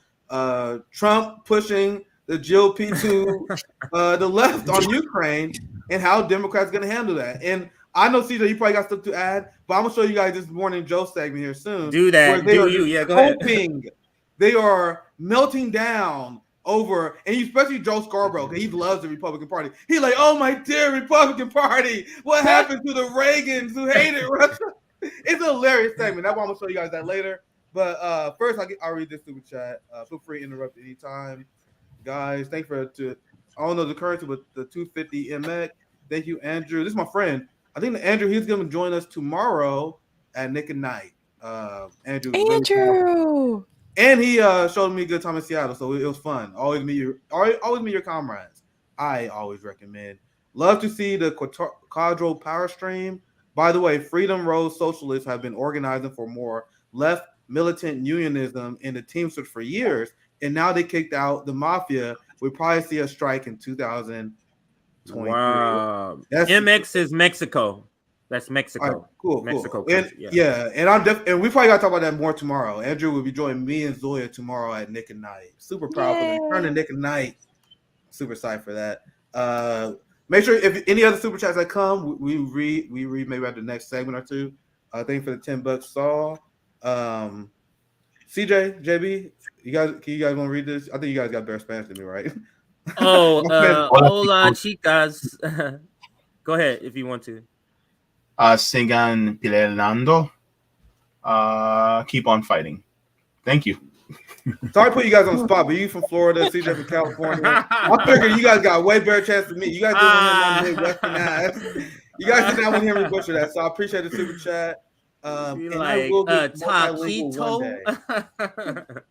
Trump pushing the GOP to the left on Ukraine, and how Democrats going to handle that. And I know, CJ, you probably got stuff to add, but I'm going to show you guys this Morning Joe segment here soon. Do that. Yeah, go ahead. They are melting down over, and especially Joe Scarborough, because he loves the Republican Party. He's like, oh, my dear Republican Party, what happened to the Reagans who hated Russia? It's a hilarious segment. That's why I'm going to show you guys that later. But first, I'll read this super chat. Feel free to interrupt anytime. Guys, thanks I don't know the currency, but the 250 MX. Thank you, Andrew. This is my friend. I think Andrew, he's going to join us tomorrow at Nick and Night. Andrew. Really, and he showed me a good time in Seattle, so it was fun. Always meet your comrades. I always recommend. Love to see the Quadro Power Stream. By the way, Freedom Road Socialists have been organizing for more left militant unionism in the Teamsters for years. And now they kicked out the mafia. We'll probably see a strike in 2023. Wow. MX is Mexico. That's Mexico. Right, cool. Mexico. And, and we probably got to talk about that more tomorrow. Andrew will be joining me and Zoya tomorrow at Nick and Night. Super proud for the return to Nick and Night. Super excited for that. Make sure if any other super chats that come, we read maybe at the next segment or two. Thank you for the $10, Saul. CJ, JB, you guys want to read this? I think you guys got better Spanish than me, right? Hola, chicas. Go ahead if you want to. Sigan peleando. Keep on fighting. Thank you. Sorry to put you guys on the spot, but you from Florida, CJ from California. I figured you guys got way better chance than me. You guys didn't want to Western ass. You guys did not want to hear me butcher that, so I appreciate the super chat. And I will get multilingual one day.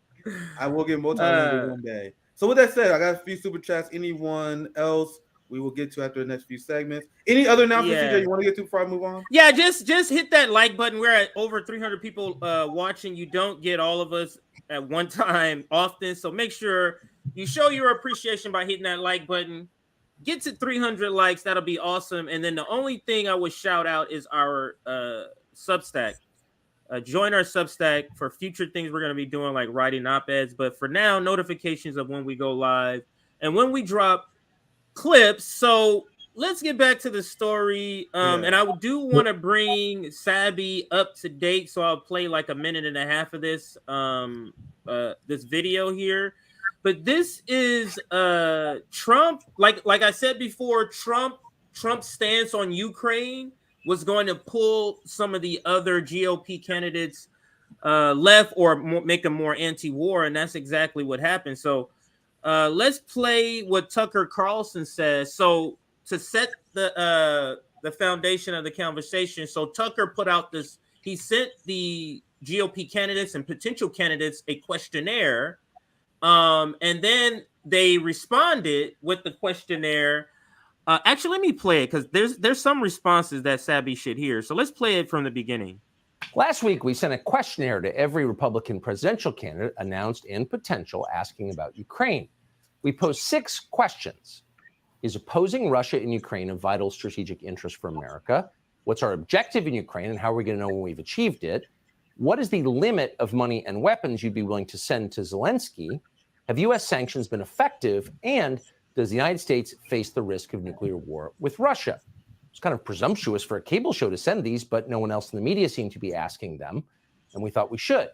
I will get multilingual one day. So with that said, I got a few super chats. Anyone else we will get to after the next few segments? Any other announcements CJ, you want to get to before I move on? Yeah, just hit that like button. We're at over 300 people watching. You don't get all of us at one time often, so make sure you show your appreciation by hitting that like button. Get to 300 likes. That'll be awesome. And then the only thing I would shout out is our Substack. Join our Substack for future things we're going to be doing, like writing op-eds. But for now, notifications of when we go live and when we drop clips. So let's get back to the story. And I do want to bring Sabby up to date. So I'll play like a minute and a half of this this video here. But this is Trump. Like I said before, Trump's stance on Ukraine was going to pull some of the other GOP candidates left or make them more anti-war, and that's exactly what happened. So let's play what Tucker Carlson says. So to set the foundation of the conversation, so Tucker put out this. He sent the GOP candidates and potential candidates a questionnaire, and then they responded with the questionnaire. Actually, let me play it because there's some responses that Sabby should hear. So let's play it from the beginning. Last week, we sent a questionnaire to every Republican presidential candidate announced in potential asking about Ukraine. We posed 6 questions. Is opposing Russia in Ukraine a vital strategic interest for America? What's our objective in Ukraine and how are we going to know when we've achieved it? What is the limit of money and weapons you'd be willing to send to Zelensky? Have U.S. sanctions been effective? And does the United States face the risk of nuclear war with Russia? It's kind of presumptuous for a cable show to send these, but no one else in the media seemed to be asking them, and we thought we should.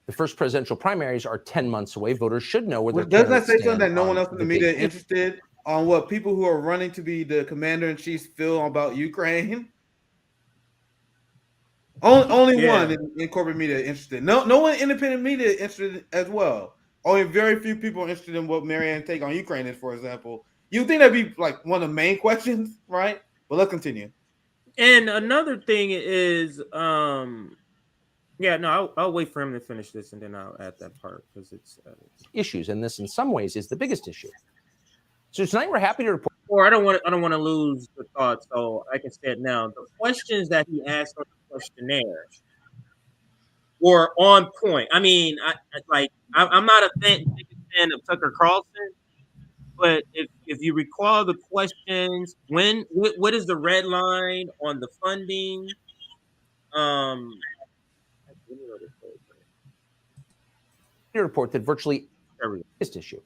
The first presidential primaries are 10 months away. Voters should know where they're doesn't that say something that no one else in the media is interested on what people who are running to be the commander-in-chief feel about Ukraine? Only one in corporate media interested. No one independent media interested as well. Only very few people are interested in what Marianne take on Ukraine is, for example. You think that'd be like one of the main questions, right? But let's continue. And another thing is, yeah, no, I'll wait for him to finish this and then I'll add that part because it's issues, and this in some ways is the biggest issue. So tonight we're happy to report. Or I don't want to lose the thought, so I can say it now. The questions that he asked on the questionnaire were on point. I mean, I'm not a fan of Tucker Carlson, but if you recall the questions, what is the red line on the funding? Report that virtually every issue.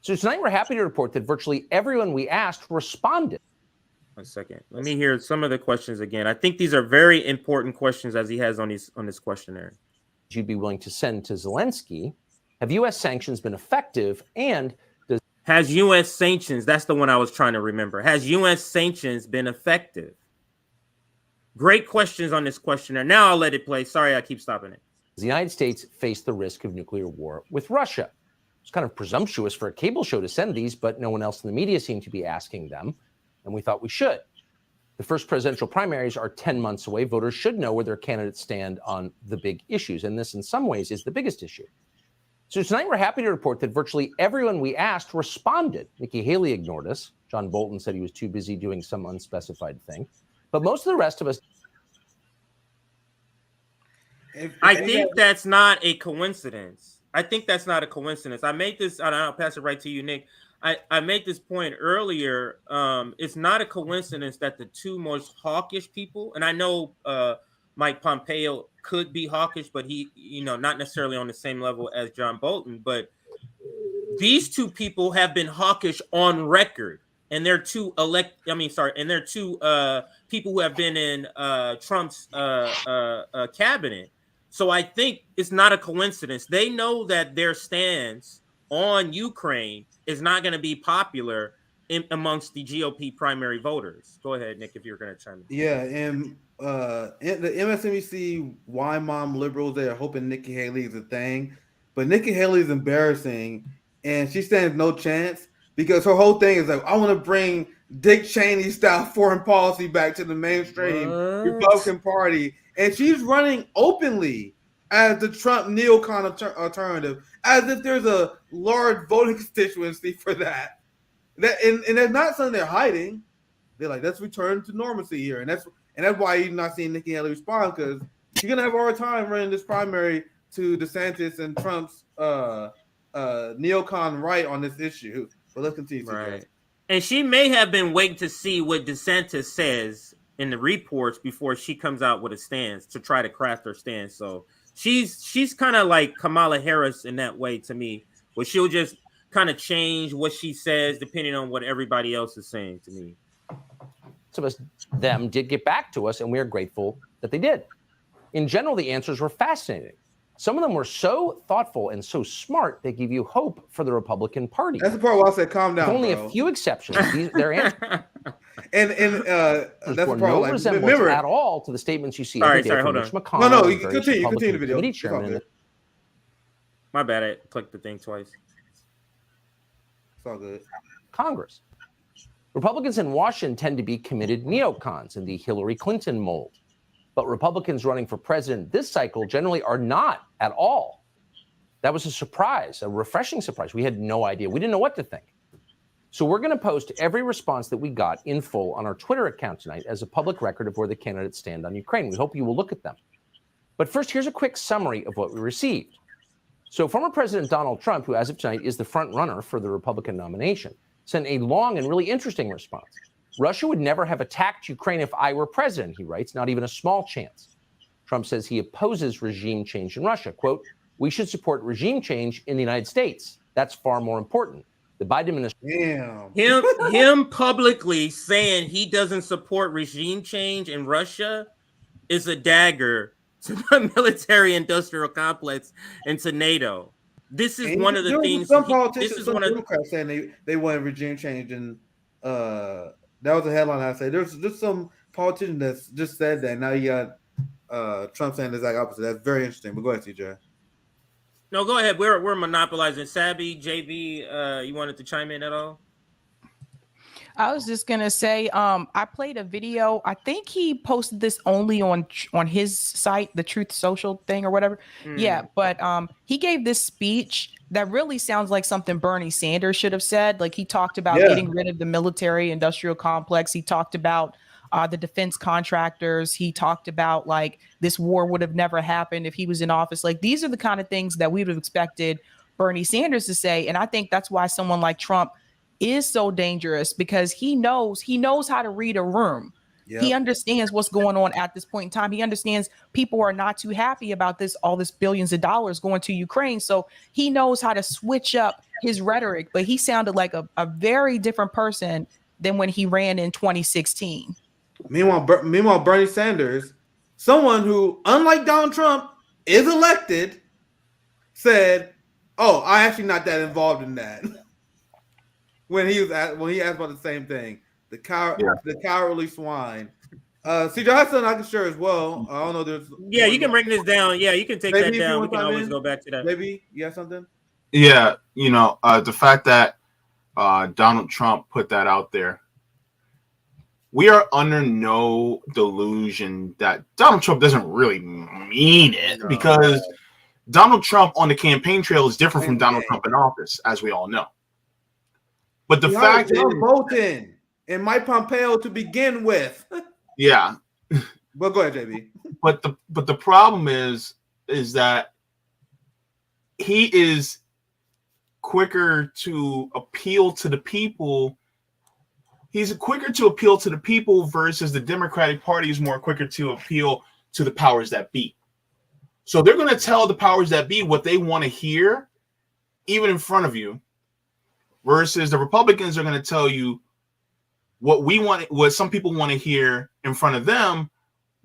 So tonight we're happy to report that virtually everyone we asked responded. 1 second. Let me hear some of the questions again. I think these are very important questions as he has on this questionnaire. You'd be willing to send to Zelensky. Have U.S. sanctions been effective? And has U.S. sanctions, that's the one I was trying to remember. Has U.S. sanctions been effective? Great questions on this questionnaire. Now I'll let it play. Sorry, I keep stopping it. The United States faced the risk of nuclear war with Russia. It's kind of presumptuous for a cable show to send these, but no one else in the media seemed to be asking them, and we thought we should. The first presidential primaries are 10 months away. Voters should know where their candidates stand on the big issues, and this in some ways is the biggest issue. So tonight we're happy to report that virtually everyone we asked responded. Nikki Haley ignored us. John Bolton said he was too busy doing some unspecified thing. But most of the rest of us... I think that's not a coincidence. I think that's not a coincidence. I made this, and I'll pass it right to you, Nick. I made this point earlier. It's not a coincidence that the two most hawkish people, and I know Mike Pompeo could be hawkish, but he, not necessarily on the same level as John Bolton, but these two people have been hawkish on record. And they're two people who have been in Trump's cabinet. So I think it's not a coincidence. They know that their stance on Ukraine is not going to be popular amongst the GOP primary voters. Go ahead, Nick, if you're going to chime in. Yeah, and the MSNBC wine mom liberals, they are hoping Nikki Haley is a thing. But Nikki Haley is embarrassing, and she stands no chance because her whole thing is like, I want to bring Dick Cheney-style foreign policy back to the mainstream Republican Party. And she's running openly as the Trump neocon alternative, as if there's a large voting constituency for that. And that's not something they're hiding. They're like, let's return to normalcy here. And that's why you're not seeing Nikki Haley respond, because she's going to have a hard time running this primary to DeSantis and Trump's neocon right on this issue. But let's continue. Right. And she may have been waiting to see what DeSantis says in the reports before she comes out with a stance to try to craft her stance. So she's kind of like Kamala Harris in that way to me, where she'll just kind of change what she says depending on what everybody else is saying to me. Some of them did get back to us, and we are grateful that they did. In general, the answers were fascinating. Some of them were so thoughtful and so smart, they give you hope for the Republican Party. That's the part where I said, calm down, with only bro. A few exceptions. Their answers that's the no part. resemblance at all to the statements you see every day from Mitch McConnell. No, you continue the video. Chairman. My bad, I clicked the thing twice. It's all good. Congress. Republicans in Washington tend to be committed neocons in the Hillary Clinton mold. But Republicans running for president this cycle generally are not at all. That was a surprise, a refreshing surprise. We had no idea. We didn't know what to think. So we're going to post every response that we got in full on our Twitter account tonight as a public record of where the candidates stand on Ukraine. We hope you will look at them. But first, here's a quick summary of what we received. So former President Donald Trump, who as of tonight is the front runner for the Republican nomination, sent a long and really interesting response. Russia would never have attacked Ukraine if I were president, he writes, not even a small chance. Trump says he opposes regime change in Russia. Quote, we should support regime change in the United States. That's far more important. The Biden administration. Him publicly saying he doesn't support regime change in Russia is a dagger to the military-industrial complex and to NATO. This is one of the things. Some politicians, some Democrats saying they want regime change, and that was a headline I say. There's just some politician that's just said that. Now you got Trump saying the exact opposite. That's very interesting. But go ahead, TJ. No, go ahead. We're monopolizing. Sabby, JB, you wanted to chime in at all? I was just gonna say, I played a video. I think he posted this only on his site, the Truth Social thing or whatever. Yeah, but he gave this speech that really sounds like something Bernie Sanders should have said. Like he talked about getting rid of the military-industrial complex. He talked about the defense contractors. He talked about like this war would have never happened if he was in office. Like these are the kind of things that we would have expected Bernie Sanders to say, and I think that's why someone like Trump is so dangerous, because he knows how to read a room. Yep. He understands what's going on at this point in time. He understands people are not too happy about all this billions of dollars going to Ukraine. So he knows how to switch up his rhetoric, but he sounded like a very different person than when he ran in 2016. Meanwhile, Bernie Sanders, someone who, unlike Donald Trump, is elected, said, "Oh, I'm actually not that involved in that." when he asked about the same thing, the cowardly swine. CJ has something I can share as well. I don't know. You can bring this down. Yeah, you can take that down. We can always go back to that. Maybe you have something. Yeah, the fact that Donald Trump put that out there. We are under no delusion that Donald Trump doesn't really mean it, because Donald Trump on the campaign trail is different from Donald Trump in office, as we all know. But the fact is, Bolton and Mike Pompeo to begin with. Yeah. But go ahead, JB. But the problem is that he is quicker to appeal to the people. He's quicker to appeal to the people versus the Democratic Party is more quicker to appeal to the powers that be. So they're going to tell the powers that be what they want to hear, even in front of you, versus the Republicans are going to tell you what some people want to hear in front of them,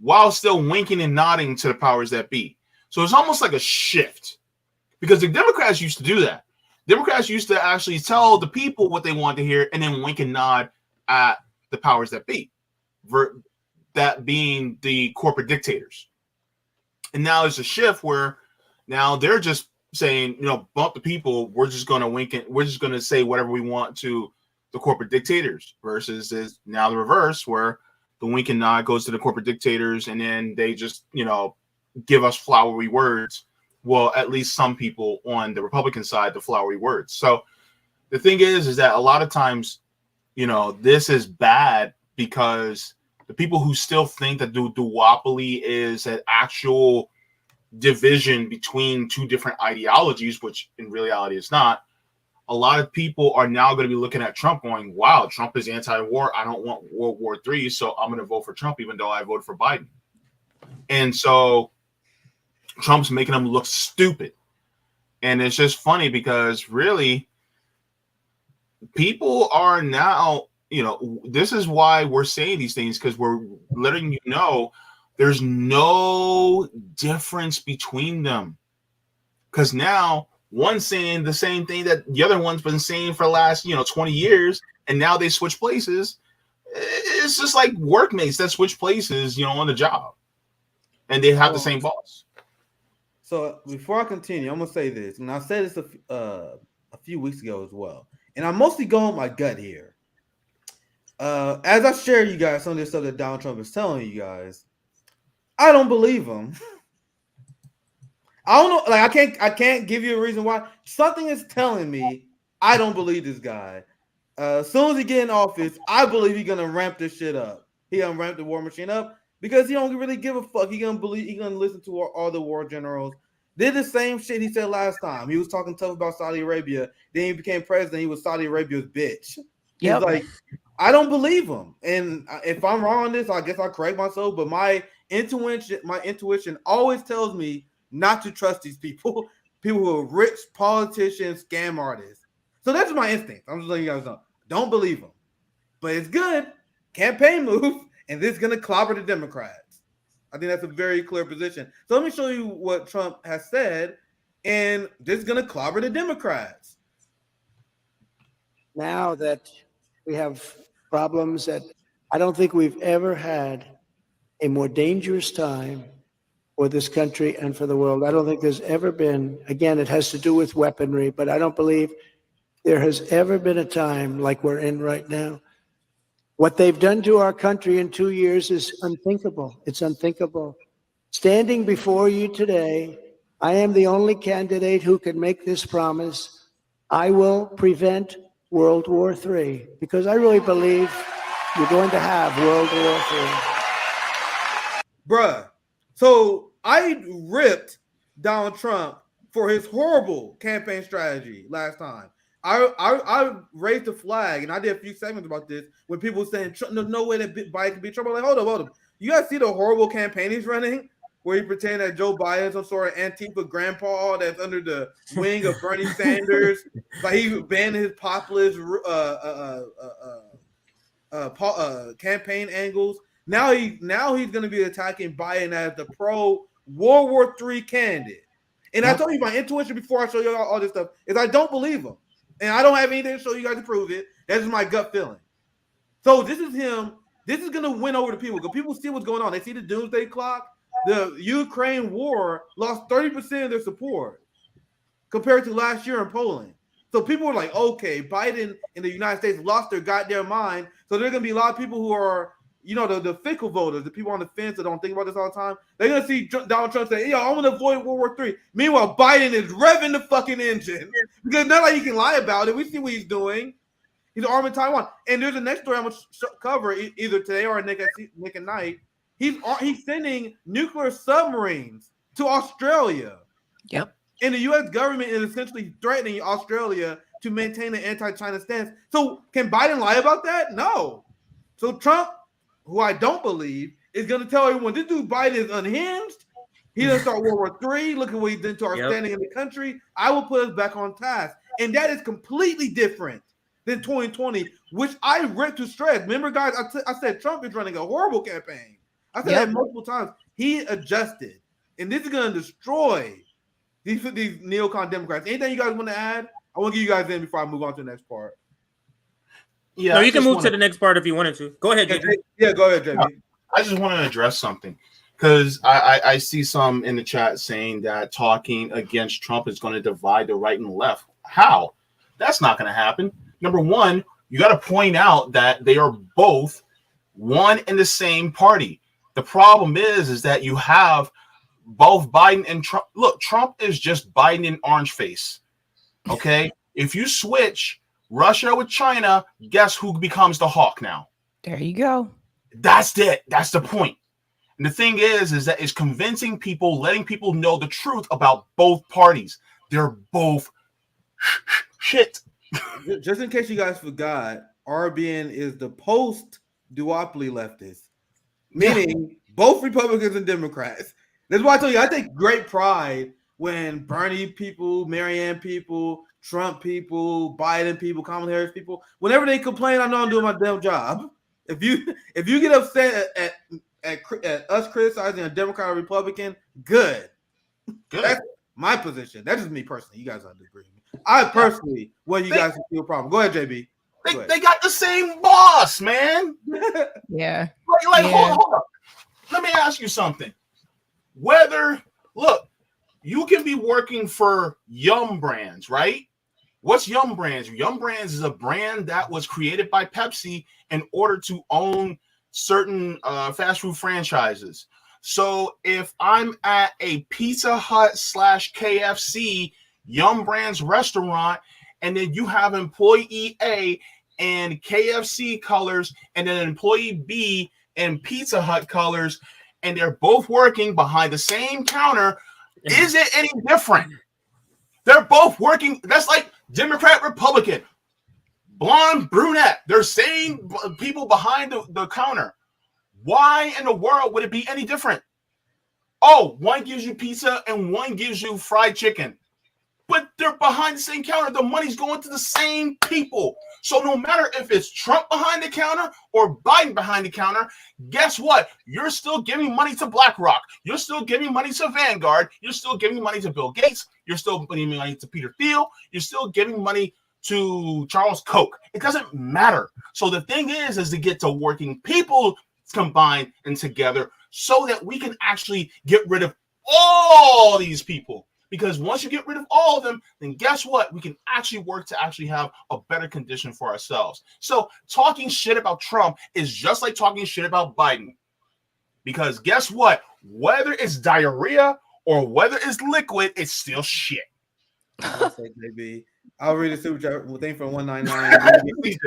while still winking and nodding to the powers that be. So it's almost like a shift, because the Democrats used to do that. Democrats used to actually tell the people what they want to hear and then wink and nod at the powers that be, that being the corporate dictators. And now it's a shift where now they're just saying, bump the people. We're just going to wink and we're just going to say whatever we want to the corporate dictators, versus is now the reverse, where the wink and nod goes to the corporate dictators, and then they just, give us flowery words. Well, at least some people on the Republican side, the flowery words. So the thing is that a lot of times, this is bad, because the people who still think that the duopoly is an actual division between two different ideologies, which in reality it's not, a lot of people are now going to be looking at Trump going, wow, Trump is anti-war. I don't want World War III, so I'm going to vote for Trump, even though I voted for Biden. And so Trump's making them look stupid. And it's just funny, because really people are now, this is why we're saying these things, because we're letting you know there's no difference between them. Because now one's saying the same thing that the other one's been saying for the last, 20 years, and now they switch places. It's just like workmates that switch places, on the job, and they have the same boss. So before I continue, I'm gonna say this, and I said this a few weeks ago as well, and I'm mostly going with my gut here. As I share you guys some of this stuff that Donald Trump is telling you guys, I don't believe him. I don't know, like I can't give you a reason why. Something is telling me I don't believe this guy. As soon as he get in office, I believe he's gonna ramp this shit up. He gonna ramp the war machine up, because he don't really give a fuck. He gonna listen to all the war generals. Did the same shit he said last time. He was talking tough about Saudi Arabia. Then he became president. He was Saudi Arabia's bitch. Yep. He's like, I don't believe him. And if I'm wrong on this, I guess I'll correct myself. But my intuition always tells me not to trust these people who are rich politicians, scam artists. So that's my instinct. I'm just letting you guys know. Don't believe them. But it's good. Campaign move. And this is going to clobber the Democrats. I think that's a very clear position. So let me show you what Trump has said. And this is going to clobber the Democrats. Now that we have problems that I don't think we've ever had a more dangerous time for this country and for the world. I don't think there's ever been, again, it has to do with weaponry, but I don't believe there has ever been a time like we're in right now What they've done to our country in 2 years is unthinkable. It's unthinkable. Standing before you today, I am the only candidate who can make this promise. I will prevent World War III, because I really believe you're going to have World War III. Bruh, so I ripped Donald Trump for his horrible campaign strategy last time. I raised the flag, and I did a few segments about this when people were saying no way that Biden can beat Trump. I'm like, hold up. You guys see the horrible campaign he's running, where he pretend that Joe Biden is some sort of Antifa grandpa that's under the wing of Bernie Sanders. Like he banned his populist campaign angles. Now he's going to be attacking Biden as the pro World War III candidate. And I told you my intuition before I show you all this stuff is I don't believe him. And I don't have anything to show you guys to prove it. That's just my gut feeling. So this is him. This is going to win over the people. Because people see what's going on. They see the doomsday clock. The Ukraine war lost 30% of their support compared to last year in Poland. So people were like, okay, Biden and the United States lost their goddamn mind. So there are going to be a lot of people who are, the fickle voters, the people on the fence that don't think about this all the time. They're going to see Donald Trump say, I want to avoid World War III. Meanwhile, Biden is revving the fucking engine. Because not like you can lie about it. We see what he's doing. He's arming Taiwan. And there's a next story I'm going to cover either today or Nick at Night. He's sending nuclear submarines to Australia. Yep. And the U.S. government is essentially threatening Australia to maintain an anti-China stance. So can Biden lie about that? No. So Trump, who I don't believe, is going to tell everyone, this dude Biden is unhinged. He doesn't start World War III. Look at what he did to our standing in the country. I will put us back on task. And that is completely different than 2020, which I ripped to shreds. Remember, guys, I said Trump is running a horrible campaign. I said that multiple times. He adjusted. And this is going to destroy these neocon Democrats. Anything you guys want to add? I want to give you guys in before I move on to the next part. Yeah, no, you can move to the next part if you wanted to. Go ahead, JB. Yeah, go ahead, JB. I just want to address something because I see some in the chat saying that talking against Trump is going to divide the right and the left. How? That's not going to happen. Number one, you got to point out that they are both one and the same party. The problem is that you have both Biden and Trump. Look, Trump is just Biden in orange face. Okay? If you switch Russia with China, guess who becomes the hawk now? There you go. That's it. That's the point. And the thing is that it's convincing people, letting people know the truth about both parties. They're both shit. Just in case you guys forgot, RBN is the post-duopoly leftist, meaning both Republicans and Democrats. That's why I tell you, I take great pride when Bernie people, Marianne people, Trump people, Biden people, Kamala Harris people, whenever they complain, I know I'm doing my damn job. If you get upset at us criticizing a Democrat or Republican, good. That's my position. That's just me personally. You guys don't agree with me. I personally want you guys to feel a problem. Go ahead, JB. They got the same boss, man. Yeah. Hold up. Let me ask you something. Look, you can be working for Yum Brands, right? What's Yum Brands? Yum Brands is a brand that was created by Pepsi in order to own certain fast food franchises. So if I'm at a Pizza Hut / KFC Yum Brands restaurant, and then you have employee A and KFC colors, and then employee B and Pizza Hut colors, and they're both working behind the same counter, is it any different? They're both working. That's like Democrat, Republican, blonde, brunette. They're same people behind the counter. Why in the world would it be any different? Oh, one gives you pizza and one gives you fried chicken. But they're behind the same counter. The money's going to the same people. So no matter if it's Trump behind the counter or Biden behind the counter, guess what? You're still giving money to BlackRock. You're still giving money to Vanguard. You're still giving money to Bill Gates. You're still giving money to Peter Thiel. You're still giving money to Charles Koch. It doesn't matter. So the thing is to get to working people combined and together so that we can actually get rid of all these people. Because once you get rid of all of them, then guess what? We can actually work to actually have a better condition for ourselves. So talking shit about Trump is just like talking shit about Biden. Because guess what? Whether it's diarrhea or whether it's liquid, it's still shit. I'll read a super chat thing from 199.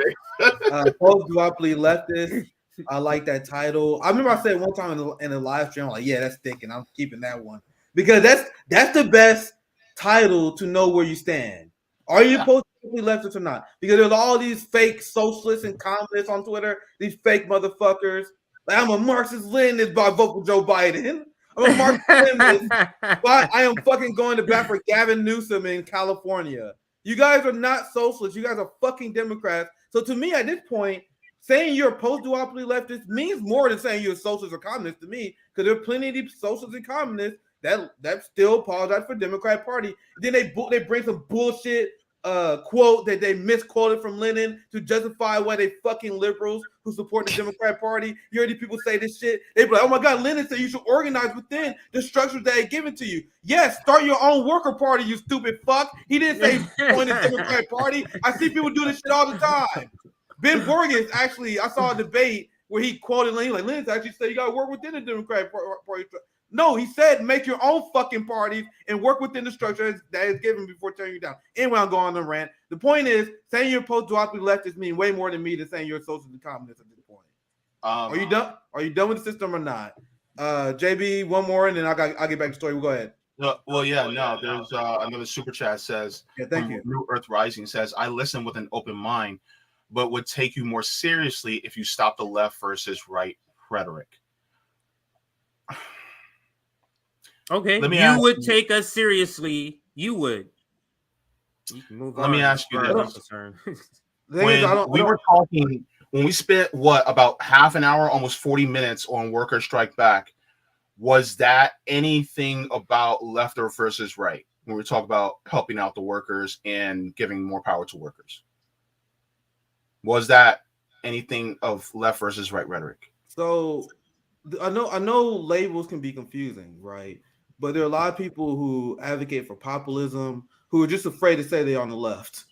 Post-duopoly leftist. I like that title. I remember I said one time in a live stream, I'm like, yeah, that's thick, and I'm keeping that one. Because that's the best title to know where you stand. Are you post-duopoly leftist or not? Because there's all these fake socialists and communists on Twitter, these fake motherfuckers. Like, I'm a Marxist-Leninist, but I vote for Joe Biden. I'm a Marxist-Leninist, but I am fucking going to bat for Gavin Newsom in California. You guys are not socialists. You guys are fucking Democrats. So to me, at this point, saying you're a post-duopoly leftist means more than saying you're a socialist or communist to me, because there are plenty of these socialists and communists that still apologize for the Democratic Party. Then they bring some bullshit quote that they misquoted from Lenin to justify why they fucking liberals who support the Democratic Party. You heard these people say this shit. They be like, oh my God, Lenin said you should organize within the structures that are given to you. Yes, start your own worker party, you stupid fuck. He didn't say join the Democratic Party. I see people do this shit all the time. Ben Borges, actually, I saw a debate where he quoted Lenin. Like, Lenin actually said you got to work within the Democratic Party. No, he said make your own fucking parties and work within the structure that is given before tearing you down. Anyway, I'm going on the rant. The point is, saying you're post-duopoly leftist mean way more than me than saying you're a socialist and communist at this point. Are you done? Are you done with the system or not? JB, one more, and then I'll get back to the story. We'll go ahead. There's another super chat says, thank you. New Earth Rising says, I listen with an open mind, but would take you more seriously if you stop the left versus right rhetoric. Okay, you would take us seriously. You would. Let me ask you this. When we spent about half an hour, almost 40 minutes on Worker Strike Back, was that anything about left or versus right when we talk about helping out the workers and giving more power to workers? Was that anything of left versus right rhetoric? So I know labels can be confusing, right? But there are a lot of people who advocate for populism who are just afraid to say they're on the left.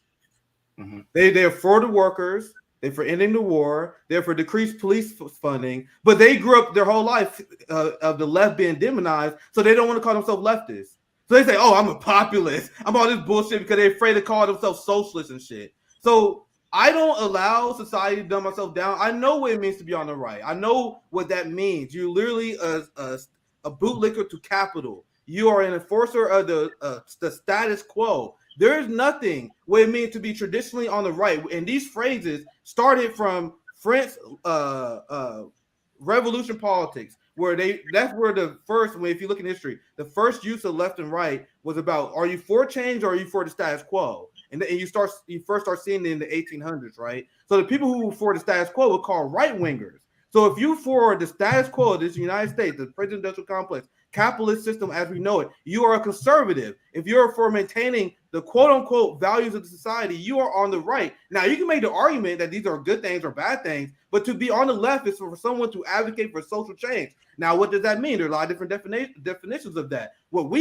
Mm-hmm. They're for the workers. They're for ending the war. They're for decreased police funding. But they grew up their whole life of the left being demonized, so they don't want to call themselves leftists. So they say, oh, I'm a populist. I'm all this bullshit because they're afraid to call themselves socialists and shit. So I don't allow society to dumb myself down. I know what it means to be on the right. I know what that means. You're literally a bootlicker to capital. You are an enforcer of the status quo. There is nothing what it means to be traditionally on the right. And these phrases started from French revolution politics, that's where the first, if you look in history, the first use of left and right was about, are you for change or are you for the status quo? And you first start seeing it in the 1800s, right? So the people who were for the status quo were called right wingers. So if you're for the status quo of this United States, the presidential complex, capitalist system as we know it, you are a conservative. If you're for maintaining the quote unquote values of the society, you are on the right. Now you can make the argument that these are good things or bad things, but to be on the left is for someone to advocate for social change. Now, what does that mean? There are a lot of different definitions of that. What I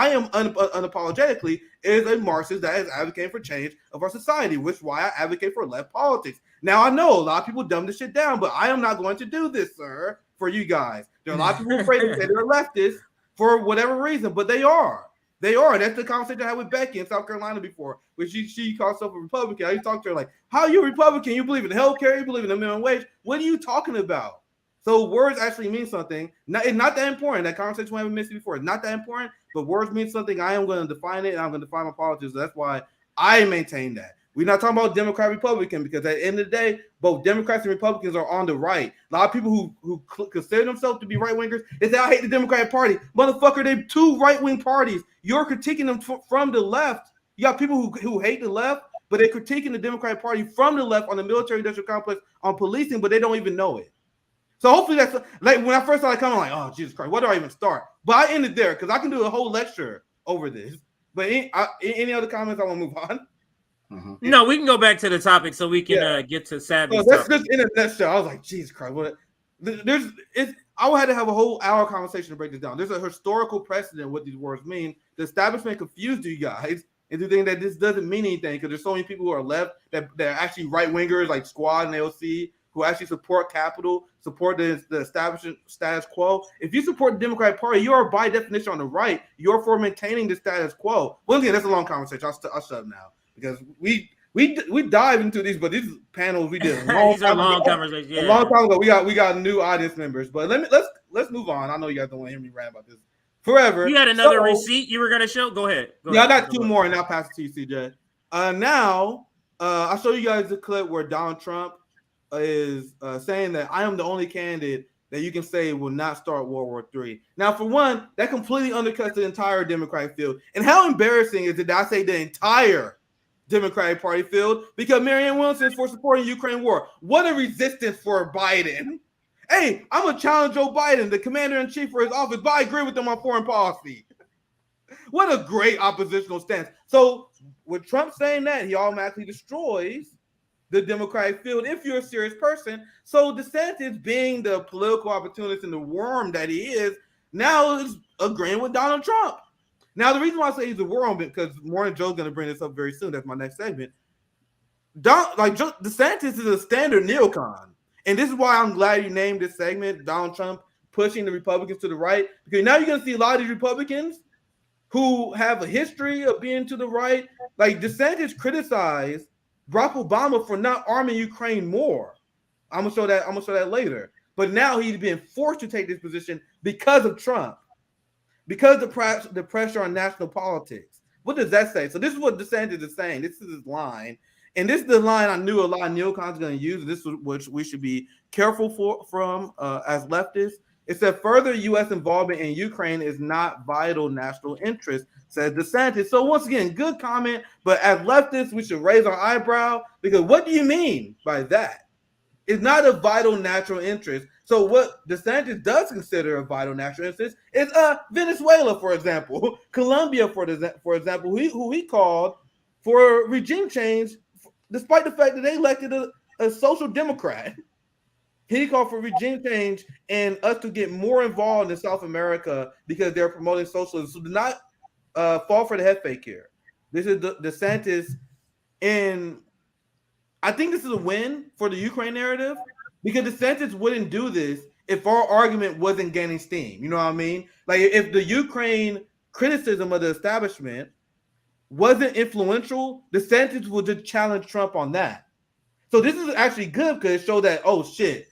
am unapologetically is a Marxist that is advocating for change of our society, which is why I advocate for left politics. Now, I know a lot of people dumb this shit down, but I am not going to do this, sir, for you guys. There are a lot of people afraid to say they're leftists for whatever reason, but they are. They are. That's the conversation I had with Becky in South Carolina before, where she called herself a Republican. I used to talk to her like, how are you a Republican? You believe in healthcare? You believe in the minimum wage? What are you talking about? So words actually mean something. It's not that important. That conversation we haven't missed before. It's not that important, but words mean something. I am going to define it, and I'm going to define my politics. So that's why I maintain that. We're not talking about Democrat, Republican, because at the end of the day, both Democrats and Republicans are on the right. A lot of people who consider themselves to be right-wingers, they say, I hate the Democratic Party. Motherfucker, they're two right-wing parties. You're critiquing them from the left. You got people who hate the left, but they're critiquing the Democratic Party from the left on the military-industrial complex, on policing, but they don't even know it. So hopefully that's like when I first started coming, I'm like, oh, Jesus Christ, where do I even start? But I ended there because I can do a whole lecture over this. But any other comments? I want to move on. Mm-hmm. No, we can go back to the topic so we can get to Savvy's. So that's just in a nutshell. I was like, Jesus Christ, what? I would have to have a whole hour conversation to break this down. There's a historical precedent what these words mean. The establishment confused you guys into thinking that this doesn't mean anything because there's so many people who are left that are actually right wingers like Squad and AOC who actually support capital, support the establishment status quo. If you support the Democratic Party, you are by definition on the right. You're for maintaining the status quo. Once again, that's a long conversation. I'll shut up now because we dive into these, but these panels we did these are long conversations. Yeah. A long time ago. We got new audience members, but let's move on. I know you guys don't want to hear me rant about this forever. You had another receipt you were gonna show. Go ahead. I got two more, and I'll pass it to you, CJ. Now I'll show you guys the clip where Donald Trump is saying that I am the only candidate that you can say will not start World War III. Now, for one, that completely undercuts the entire Democratic field. And how embarrassing is it that I say the entire Democratic Party field because Marianne Williamson is for supporting Ukraine war. What a resistance for Biden. Hey, I'm going to challenge Joe Biden, the commander-in-chief for his office, but I agree with him on foreign policy. What a great oppositional stance. So with Trump saying that, he automatically destroys the Democratic field if you're a serious person. So DeSantis, being the political opportunist and the worm that he is, now is agreeing with Donald Trump. Now, the reason why I say he's a worm, because Morning Joe's going to bring this up very soon. That's my next segment. DeSantis is a standard neocon. And this is why I'm glad you named this segment, Donald Trump pushing the Republicans to the right. Because now you're going to see a lot of these Republicans who have a history of being to the right. Like DeSantis criticized Barack Obama for not arming Ukraine more. I'm gonna show that later. But now he's being forced to take this position because of Trump. Because the pressure on national politics. What does that say? So this is what DeSantis is saying. This is his line. And this is the line I knew a lot of neocons going to use. This is what we should be careful from as leftists. It said further U.S. involvement in Ukraine is not vital national interest, says DeSantis. So once again, good comment. But as leftists, we should raise our eyebrow because what do you mean by that? It's not a vital national interest. So what DeSantis does consider a vital national interest is Venezuela, for example, Colombia, for example, who he called for regime change, despite the fact that they elected a social democrat. He called for regime change and us to get more involved in South America because they're promoting socialism. So do not fall for the head fake here. This is DeSantis, and I think this is a win for the Ukraine narrative because DeSantis wouldn't do this if our argument wasn't gaining steam. You know what I mean? Like if the Ukraine criticism of the establishment wasn't influential, DeSantis would just challenge Trump on that. So this is actually good because it showed that, oh shit,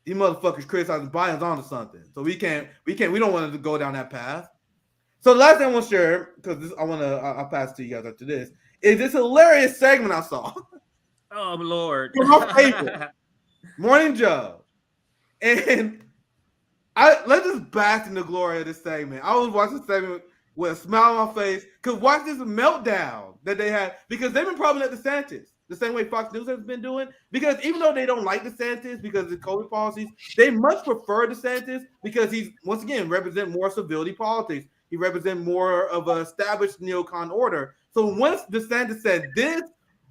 these motherfuckers criticizing Biden's onto something. So we don't want to go down that path. So the last thing I want to share, because I'll pass it to you guys after this, is this hilarious segment I saw. Oh Lord. From my favorite, Morning Joe. And let's just bask in the glory of this segment. I was watching this segment with a smile on my face. Because watch this meltdown that they had, because they've been probably at DeSantis. The same way Fox News has been doing, because even though they don't like DeSantis because of the COVID policies, they much prefer DeSantis because he's, once again, represent more civility politics. He represents more of an established neocon order. So once DeSantis said this,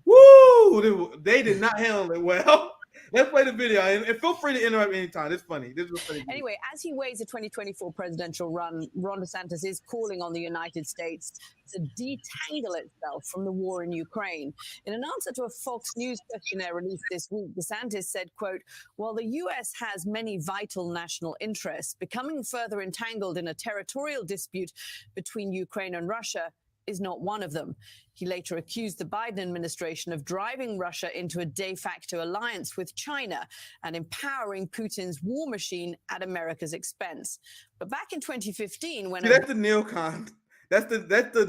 woo, they did not handle it well. Let's play the video and feel free to interrupt anytime. It's funny. This is funny. Anyway, as he weighs a 2024 presidential run, Ron DeSantis is calling on the United States to detangle itself from the war in Ukraine. In an answer to a Fox News questionnaire released this week, DeSantis said, quote, while the U.S. has many vital national interests, becoming further entangled in a territorial dispute between Ukraine and Russia is not one of them. He later accused the Biden administration of driving Russia into a de facto alliance with China and empowering Putin's war machine at America's expense. But back in 2015, when that's the neocon, that's the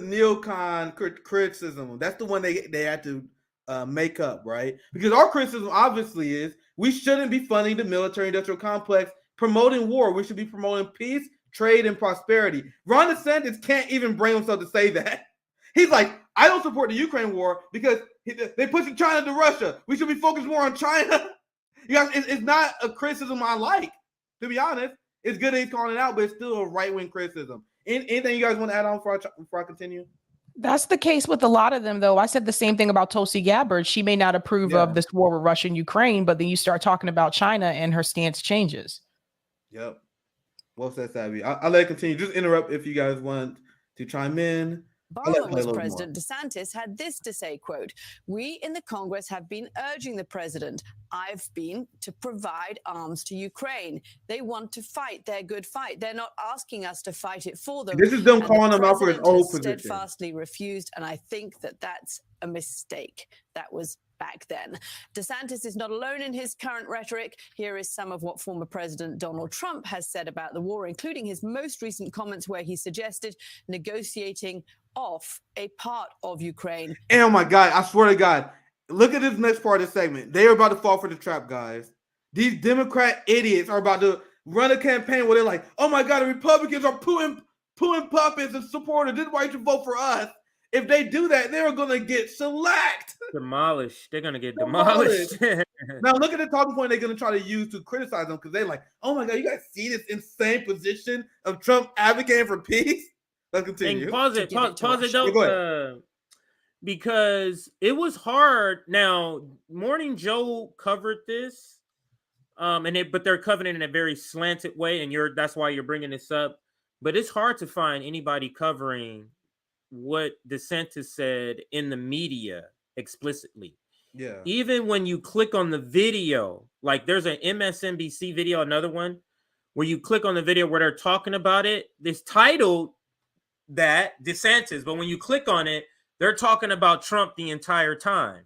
neocon criticism. That's the one they had to make up, right? Because our criticism obviously is we shouldn't be funding the military-industrial complex promoting war. We should be promoting peace, trade, and prosperity. Ron DeSantis can't even bring himself to say that. He's like, I don't support the Ukraine war because they're pushing China to Russia. We should be focused more on China. You guys, it's not a criticism I like, to be honest. It's good that he's calling it out, but it's still a right-wing criticism. Anything you guys want to add on before I continue? That's the case with a lot of them, though. I said the same thing about Tulsi Gabbard. She may not approve of this war with Russia and Ukraine, but then you start talking about China and her stance changes. Yep. Well said, Savvy. I'll let it continue. Just interrupt if you guys want to chime in. Obama was president, DeSantis had this to say, quote, "We in the Congress have been urging the president. I've been to provide arms to Ukraine. They want to fight their good fight. They're not asking us to fight it for them." This is them calling him out for his old position. Steadfastly refused, and I think that that's a mistake. That was back then. DeSantis is not alone in his current rhetoric. Here is some of what former President Donald Trump has said about the war, including his most recent comments where he suggested negotiating off a part of Ukraine. And oh my God, I swear to God, look at this next part of the segment. They are about to fall for the trap, guys. These Democrat idiots are about to run a campaign where they're like, oh my God, the Republicans are pulling puppets and supporters. This is why you should vote for us. If they do that, they're going to get shellacked. Demolished. They're going to get demolished. Now, look at the talking point they're going to try to use to criticize them because they're like, oh my God, you guys see this insane position of Trump advocating for peace? Let's continue. And pause it though, because it was hard. Now, Morning Joe covered this, but they're covering it in a very slanted way, and that's why you're bringing this up. But it's hard to find anybody covering what DeSantis said in the media explicitly. Yeah. Even when you click on the video, like there's an MSNBC video, another one, where you click on the video where they're talking about it. It's titled that DeSantis, but when you click on it, they're talking about Trump the entire time.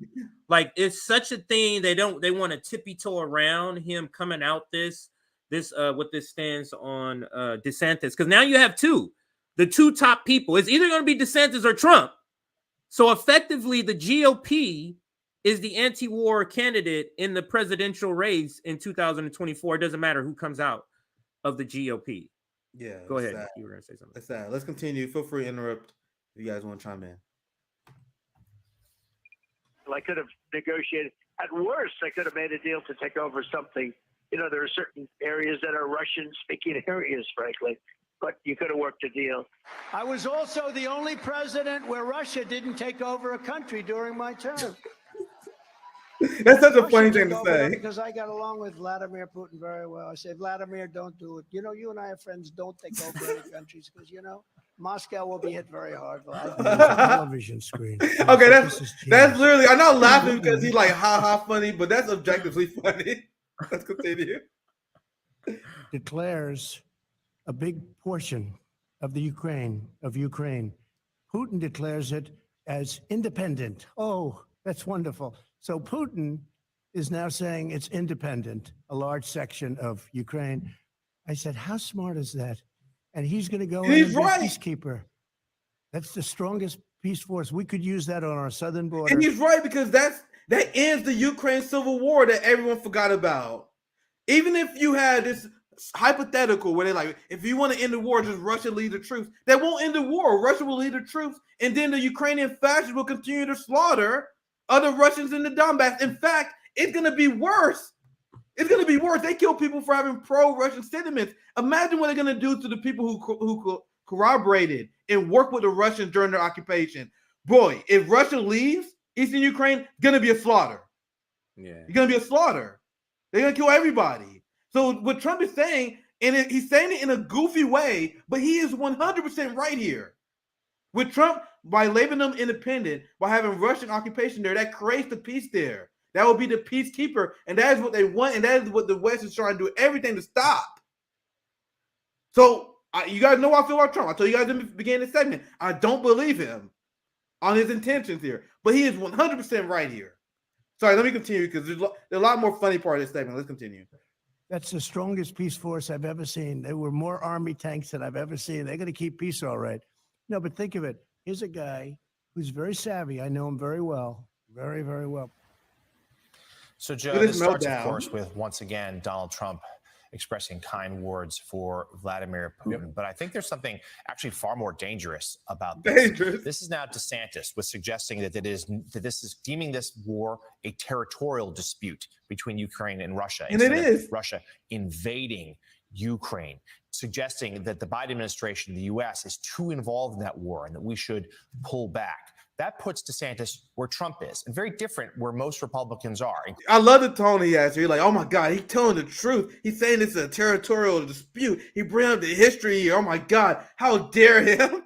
Like it's such a thing. They want to tippy-toe around him coming out what this stands on DeSantis. Because now you have the two top people. It's either going to be DeSantis or Trump. So effectively, the GOP is the anti-war candidate in the presidential race in 2024. It doesn't matter who comes out of the GOP. Yeah. Go ahead. You were going to say something. That's sad. Let's continue. Feel free to interrupt if you guys want to chime in. I could have negotiated. At worst, I could have made a deal to take over something. You know, there are certain areas that are Russian-speaking areas, frankly. But you could have worked a deal. I was also the only president where Russia didn't take over a country during my term. That's such a funny thing to say. Because I got along with Vladimir Putin very well. I said, Vladimir, don't do it. You know, you and I are friends. Don't take over any countries because, you know, Moscow will be hit very hard. Television screen. Okay, that's literally. I'm not laughing because he's like ha funny, but that's objectively funny. Let's continue. Declares a big portion of the Ukraine. Putin declares it as independent. Oh, that's wonderful. So Putin is now saying it's independent, a large section of Ukraine. I said, how smart is that? And he's going to go in and be a peacekeeper. That's the strongest peace force. We could use that on our southern border. And he's right because that ends the Ukraine civil war that everyone forgot about. Even if you had this hypothetical where they're like, if you want to end the war, just Russia lead the troops. That won't end the war. Russia will lead the troops, and then the Ukrainian fascists will continue to slaughter other Russians in the Donbass. In fact, it's going to be worse. It's going to be worse. They kill people for having pro-Russian sentiments. Imagine what they're going to do to the people who corroborated and worked with the Russians during their occupation. Boy, if Russia leaves Eastern Ukraine, it's going to be a slaughter. Yeah, it's going to be a slaughter. They're going to kill everybody. So what Trump is saying, and he's saying it in a goofy way, but he is 100% right here. With Trump, by labeling them independent, by having Russian occupation there, that creates the peace there. That will be the peacekeeper, and that is what they want, and that is what the West is trying to do everything to stop. So you guys know how I feel about Trump. I told you guys in the beginning of the segment, I don't believe him on his intentions here, but he is 100% right here. Sorry, let me continue because there's a lot more funny part of this segment. Let's continue. That's the strongest peace force I've ever seen. There were more army tanks than I've ever seen. They're going to keep peace all right. No, but think of it. Here's a guy who's very savvy. I know him very well. Very, very well. So, Joe, this starts, of course, with, once again, Donald Trump expressing kind words for Vladimir Putin. Yep. But I think there's something actually far more dangerous about this. This is now DeSantis was suggesting that this is deeming this war a territorial dispute between Ukraine and Russia. And it is. Russia invading Ukraine, suggesting that the Biden administration, the U.S., is too involved in that war and that we should pull back. That puts DeSantis where Trump is, and very different where most Republicans are. I love the tone he has. You're like, oh my God, he's telling the truth. He's saying it's a territorial dispute. He brings up the history here. Oh my God, how dare him?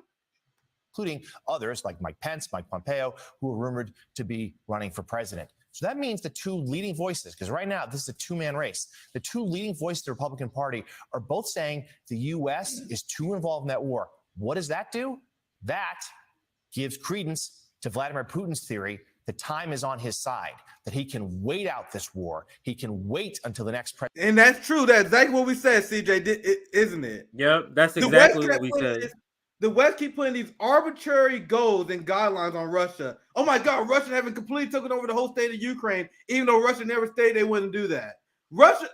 Including others like Mike Pence, Mike Pompeo, who are rumored to be running for president. So that means the two leading voices, because right now this is a two-man race, the two leading voices of the Republican Party are both saying the U.S. is too involved in that war. What does that do? That gives credence to Vladimir Putin's theory that time is on his side, that he can wait out this war. He can wait until the next president. And that's true. That's exactly what we said, CJ, isn't it? Yep, that's exactly what we said. The West keep putting these arbitrary goals and guidelines on Russia. Oh my God, Russia having completely taken over the whole state of Ukraine, even though Russia never stated they wouldn't do that. Russia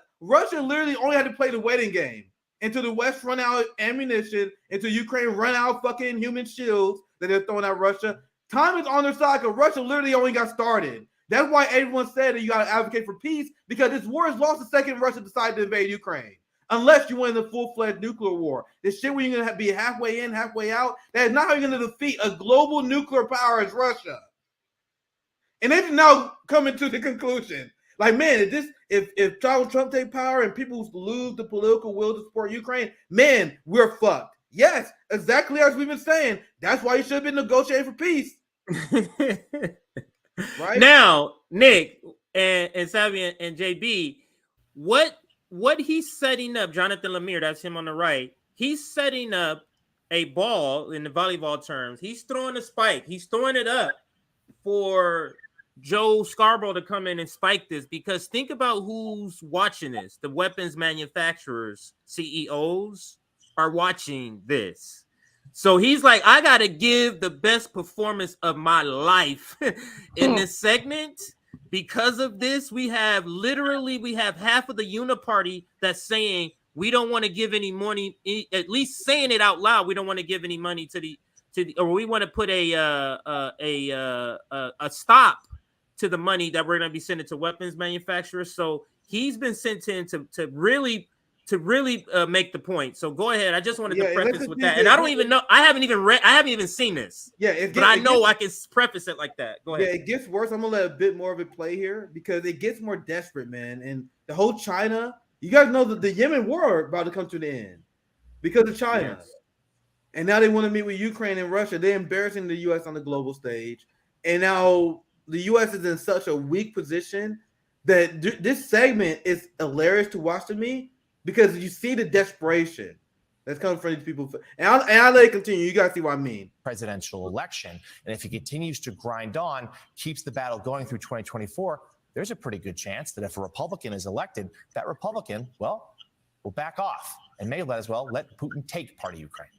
literally only had to play the waiting game until the West run out of ammunition, until Ukraine run out of fucking human shields that they're throwing at Russia. Time is on their side because Russia literally only got started. That's why everyone said that you got to advocate for peace, because this war is lost the second Russia decided to invade Ukraine. Unless you win the full-fledged nuclear war. This shit where you're going to be halfway in, halfway out, that is not how you're going to defeat a global nuclear power as Russia. And they're now coming to the conclusion. Like, man, if Donald Trump take power and people lose the political will to support Ukraine, man, we're fucked. Yes, exactly as we've been saying. That's why you should have been negotiating for peace. Right? Now, Nick and Savi and JB, what he's setting up, Jonathan Lemire, that's him on the right, he's setting up a ball in the volleyball terms. He's throwing a spike. He's throwing it up for Joe Scarborough to come in and spike this, because think about who's watching this. The weapons manufacturers, CEOs are watching this. So he's like, I got to give the best performance of my life in this segment. Because of this, we have half of the uniparty that's saying we don't want to give any money, at least saying it out loud. We don't want to give any money to the, or we want to put a stop to the money that we're going to be sending to weapons manufacturers. So he's been sent in to really make the point. So go ahead. I just wanted to preface with that. And I don't even know. I haven't even seen this. But I know I can preface it like that. Go ahead. Yeah, it gets worse. I'm going to let a bit more of it play here because it gets more desperate, man. And the whole China, you guys know that the Yemen war about to come to the end because of China. Yes. And now they want to meet with Ukraine and Russia. They're embarrassing the U.S. on the global stage. And now the U.S. is in such a weak position that this segment is hilarious to watch to me, because you see the desperation that's coming from these people. And I'll let it continue. You guys see what I mean. Presidential election. And if he continues to grind on, keeps the battle going through 2024, there's a pretty good chance that if a Republican is elected, that Republican, will back off and may let Putin take part of Ukraine.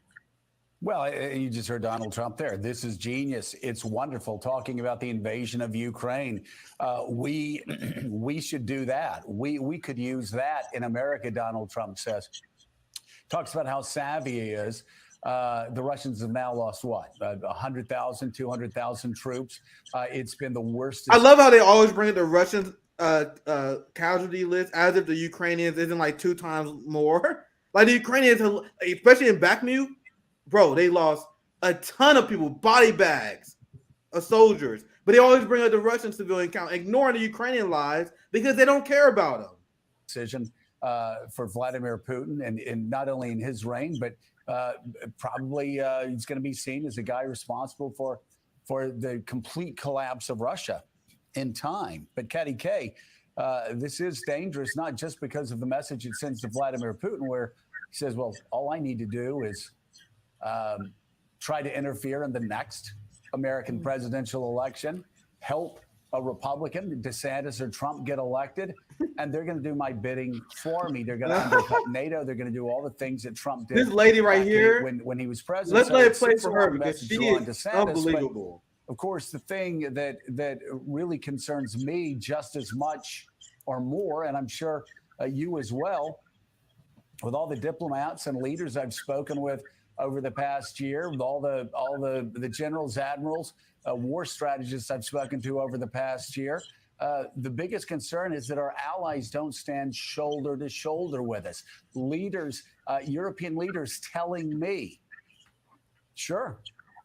Well, you just heard Donald Trump there. This is genius. It's wonderful talking about the invasion of Ukraine. We should do that. We could use that in America, Donald Trump says. Talks about how savvy he is. The Russians have now lost what? 100,000, 200,000 troops. It's been the worst. I love how they always bring the Russian casualty list as if the Ukrainians isn't like 2 times more. Like the Ukrainians, especially in Bakhmut, bro, they lost a ton of people, body bags of soldiers. But they always bring up the Russian civilian count, ignoring the Ukrainian lives because they don't care about them. Decision for Vladimir Putin, and not only in his reign, but probably he's going to be seen as a guy responsible for the complete collapse of Russia in time. But Caddy K, this is dangerous, not just because of the message it sends to Vladimir Putin, where he says, well, all I need to do is try to interfere in the next American presidential election, help a Republican, DeSantis or Trump, get elected, and they're going to do my bidding for me. They're going to undercut NATO. They're going to do all the things that Trump did. This lady right here, when he was president. Let's let it play for her because she is DeSantis, unbelievable. But of course, the thing that really concerns me just as much or more, and I'm sure you as well, with all the diplomats and leaders I've spoken with over the past year, with all the generals, admirals, war strategists I've spoken to over the past year, the biggest concern is that our allies don't stand shoulder to shoulder with us. Leaders, European leaders telling me, sure,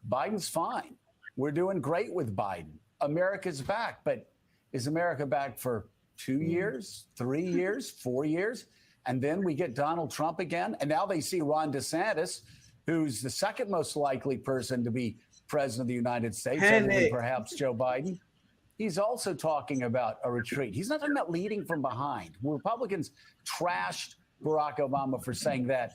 Biden's fine. we're doing great with Biden. America's back, but is America back for 2 years, 3 years, 4 years? And then we get Donald Trump again. And now they see Ron DeSantis, who's the second most likely person to be president of the United States, other than perhaps Joe Biden. He's also talking about a retreat. He's not talking about leading from behind. Republicans trashed Barack Obama for saying that.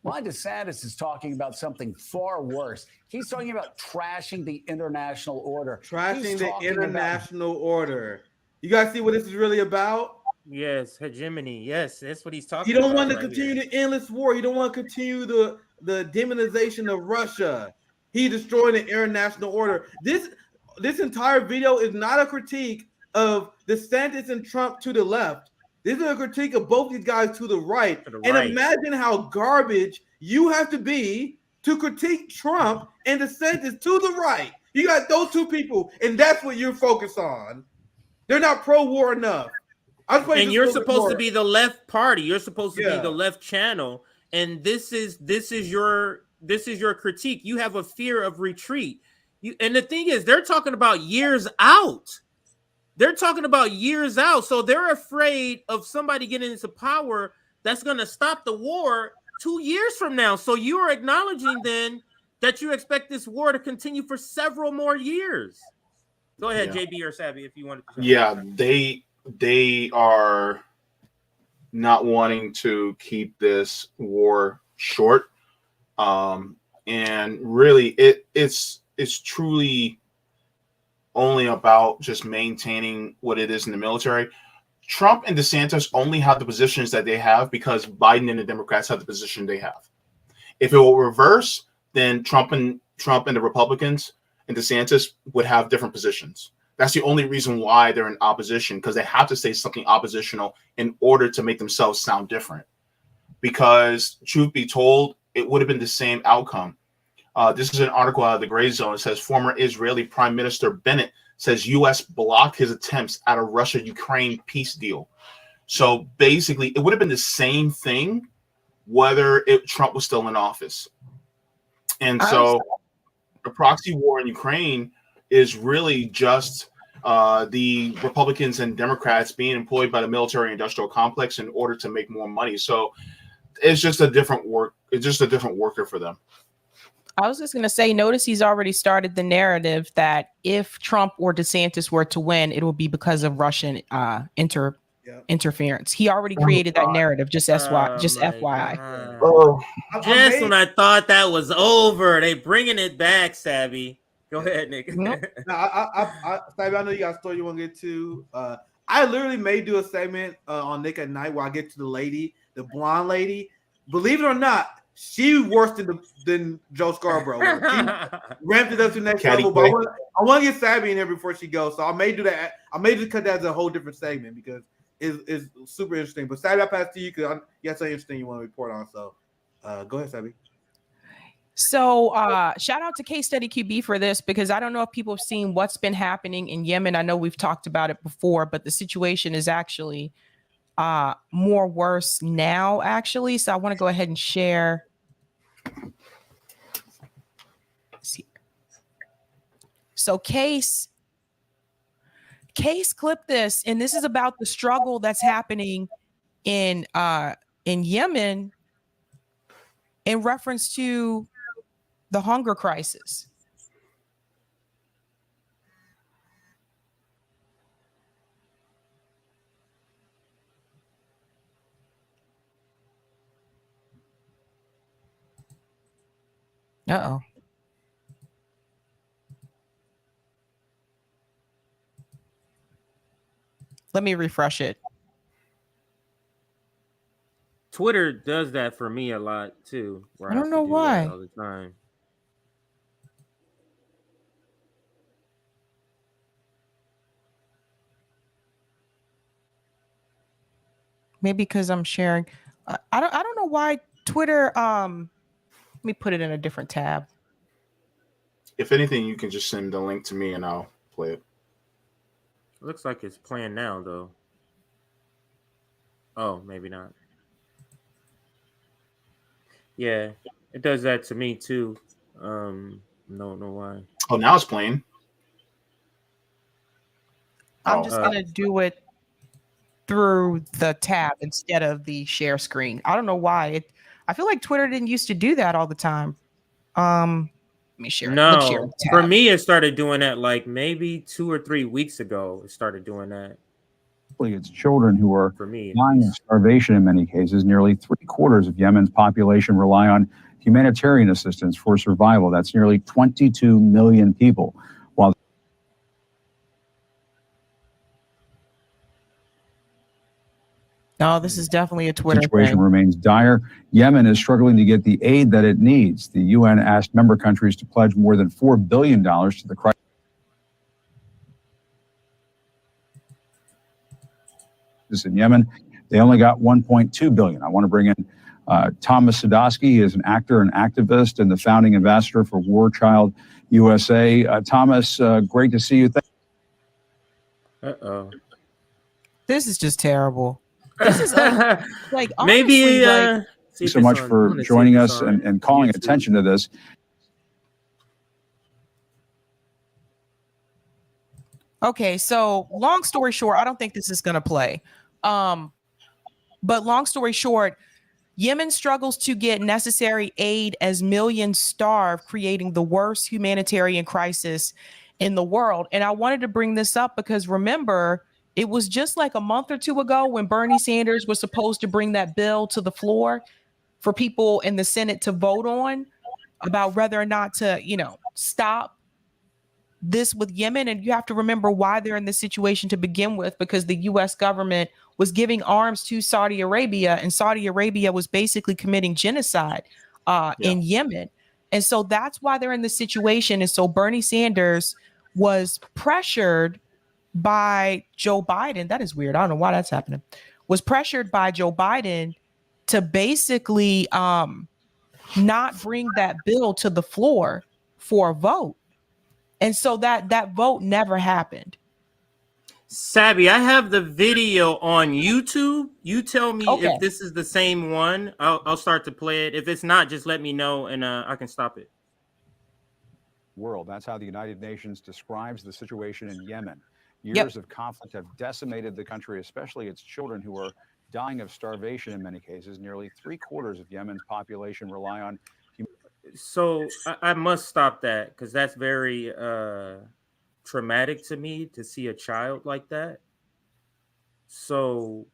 Ron DeSantis is talking about something far worse. He's talking about trashing the international order. Trashing the international order. You guys see what this is really about? Yes, hegemony. Yes, that's what he's talking about. You don't want to continue the endless war. You don't want to continue the demonization of Russia. He destroying the international order. This entire video is not a critique of DeSantis and Trump to the left. This is a critique of both these guys to the right. And imagine how garbage you have to be to critique Trump and DeSantis to the right. You got those two people, and that's what you're focused on. They're not pro-war enough. And you're supposed to be the left party. You're supposed to be the left channel. And this is your critique. You have a fear of retreat. And the thing is, they're talking about years out. They're talking about years out. So they're afraid of somebody getting into power that's going to stop the war 2 years from now. So you are acknowledging then that you expect this war to continue for several more years. Go ahead, JB or Savvy, if you want to. Yeah, they are not wanting to keep this war short. And really, it's truly only about just maintaining what it is in the military. Trump and DeSantis only have the positions that they have because Biden and the Democrats have the position they have. If it will reverse, then Trump and the Republicans and DeSantis would have different positions. That's the only reason why they're in opposition, because they have to say something oppositional in order to make themselves sound different. Because truth be told, it would have been the same outcome. This is an article out of the Gray Zone. It says former Israeli Prime Minister Bennett says U.S. blocked his attempts at a Russia-Ukraine peace deal. So basically, it would have been the same thing whether Trump was still in office. And so the proxy war in Ukraine is really just the Republicans and Democrats being employed by the military-industrial complex in order to make more money. So it's just a different work. It's just a different worker for them. I was just going to say, notice he's already started the narrative that if Trump or DeSantis were to win, it will be because of Russian interference. He already created that narrative. Just FYI. Just when I thought that was over, they bringing it back, Savvy. Go ahead, Nick. No, Savvy, I know you got a story you want to get to. I literally may do a segment on Nick at Night where I get to the blonde lady. Believe it or not, she worse than Joe Scarborough. She ramped it up to the next level. But I want to get Savvy in here before she goes. So I may do that. I may just cut that as a whole different segment because it's super interesting. But Savvy, I'll pass to you because you got something interesting you want to report on. So go ahead, Savvy. So shout out to Case Study QB for this, because I don't know if people have seen what's been happening in Yemen. I know we've talked about it before, but the situation is actually more worse now, actually. So I want to go ahead and share. So Case clipped this, and this is about the struggle that's happening in Yemen in reference to the hunger crisis. Uh-oh. Let me refresh it. Twitter does that for me a lot too. I don't know why. All the time. Maybe because I'm sharing. I don't know why Twitter. Let me put it in a different tab. If anything, you can just send the link to me and I'll play it. Looks like it's playing now, though. Oh, maybe not. Yeah, it does that to me too. No why. Oh, now it's playing. I'm just gonna do it through the tab instead of the share screen. I don't know why. I feel like Twitter didn't used to do that all the time. Let me share. Let's share No, the tab. for me, it started doing that like maybe 2 or 3 weeks ago. It started doing that. It's children who are For me, dying of starvation in many cases. Nearly 3/4 of Yemen's population rely on humanitarian assistance for survival. That's nearly 22 million people. While No, this is definitely a Twitter the situation thing. remains dire, Yemen is struggling to get the aid that it needs. The UN asked member countries to pledge more than $4 billion to the crisis in Yemen. They only got $1.2 billion. I want to bring in Thomas Sadowski. He is an actor and activist and the founding ambassador for War Child USA. Thomas, great to see you. This is just terrible. This is like maybe. Honestly, like, thank you so much for joining us and calling attention to this. Okay, so long story short, I don't think this is going to play. But long story short, Yemen struggles to get necessary aid as millions starve, creating the worst humanitarian crisis in the world. And I wanted to bring this up because remember, it was just like a month or two ago when Bernie Sanders was supposed to bring that bill to the floor for people in the Senate to vote on about whether or not to, stop this with Yemen. And you have to remember why they're in this situation to begin with, because the US government was giving arms to Saudi Arabia, and Saudi Arabia was basically committing genocide in Yemen. And so that's why they're in this situation. And so Bernie Sanders was pressured by Joe Biden. That is weird. I don't know why that's happening. Was pressured by Joe Biden to basically not bring that bill to the floor for a vote. And so that vote never happened. Sabby, I have the video on YouTube. You tell me if this is the same one. I'll start to play it. If it's not, just let me know and I can stop it. World. That's how the United Nations describes the situation in Yemen. Years of conflict have decimated the country, especially its children who are dying of starvation in many cases. Nearly 3/4 of Yemen's population rely on. So I must stop that because that's very traumatic to me to see a child like that. So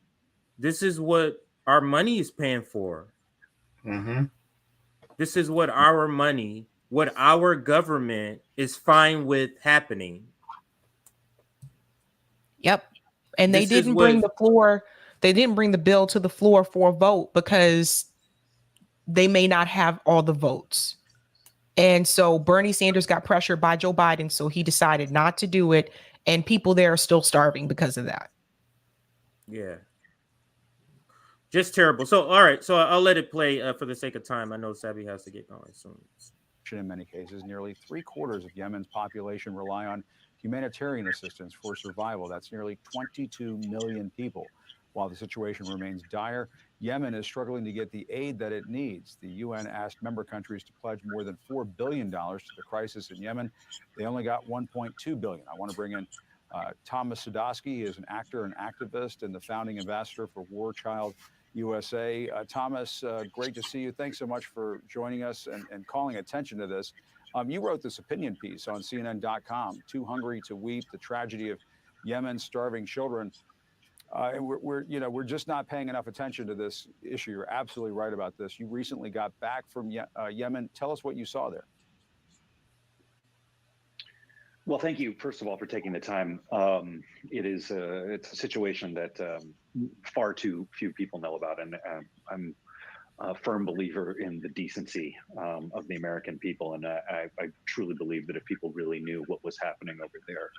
this is what our money is paying for. Mm-hmm. This is what our money, what our government is fine with happening. Yep. And they didn't bring the bill to the floor for a vote because they may not have all the votes. And so Bernie Sanders got pressured by Joe Biden, so he decided not to do it. And people there are still starving because of that. Yeah. Just terrible. So, all right. So I'll let it play for the sake of time. I know Sabby has to get going soon. In many cases, nearly 3/4 of Yemen's population rely on humanitarian assistance for survival. That's nearly 22 million people. While the situation remains dire, Yemen is struggling to get the aid that it needs. The UN asked member countries to pledge more than $4 billion to the crisis in Yemen. They only got $1.2 billion. I want to bring in Thomas Sadowski. He is an actor and activist and the founding ambassador for War Child USA. Thomas, great to see you. Thanks so much for joining us and calling attention to this. You wrote this opinion piece on CNN.com, Too Hungry to Weep, the tragedy of Yemen's starving children. And we're just not paying enough attention to this issue. You're absolutely right about this. You recently got back from Yemen. Tell us what you saw there. Well, thank you, first of all, for taking the time. It's a situation that far too few people know about, and I'm a firm believer in the decency of the American people, and I truly believe that if people really knew what was happening over there,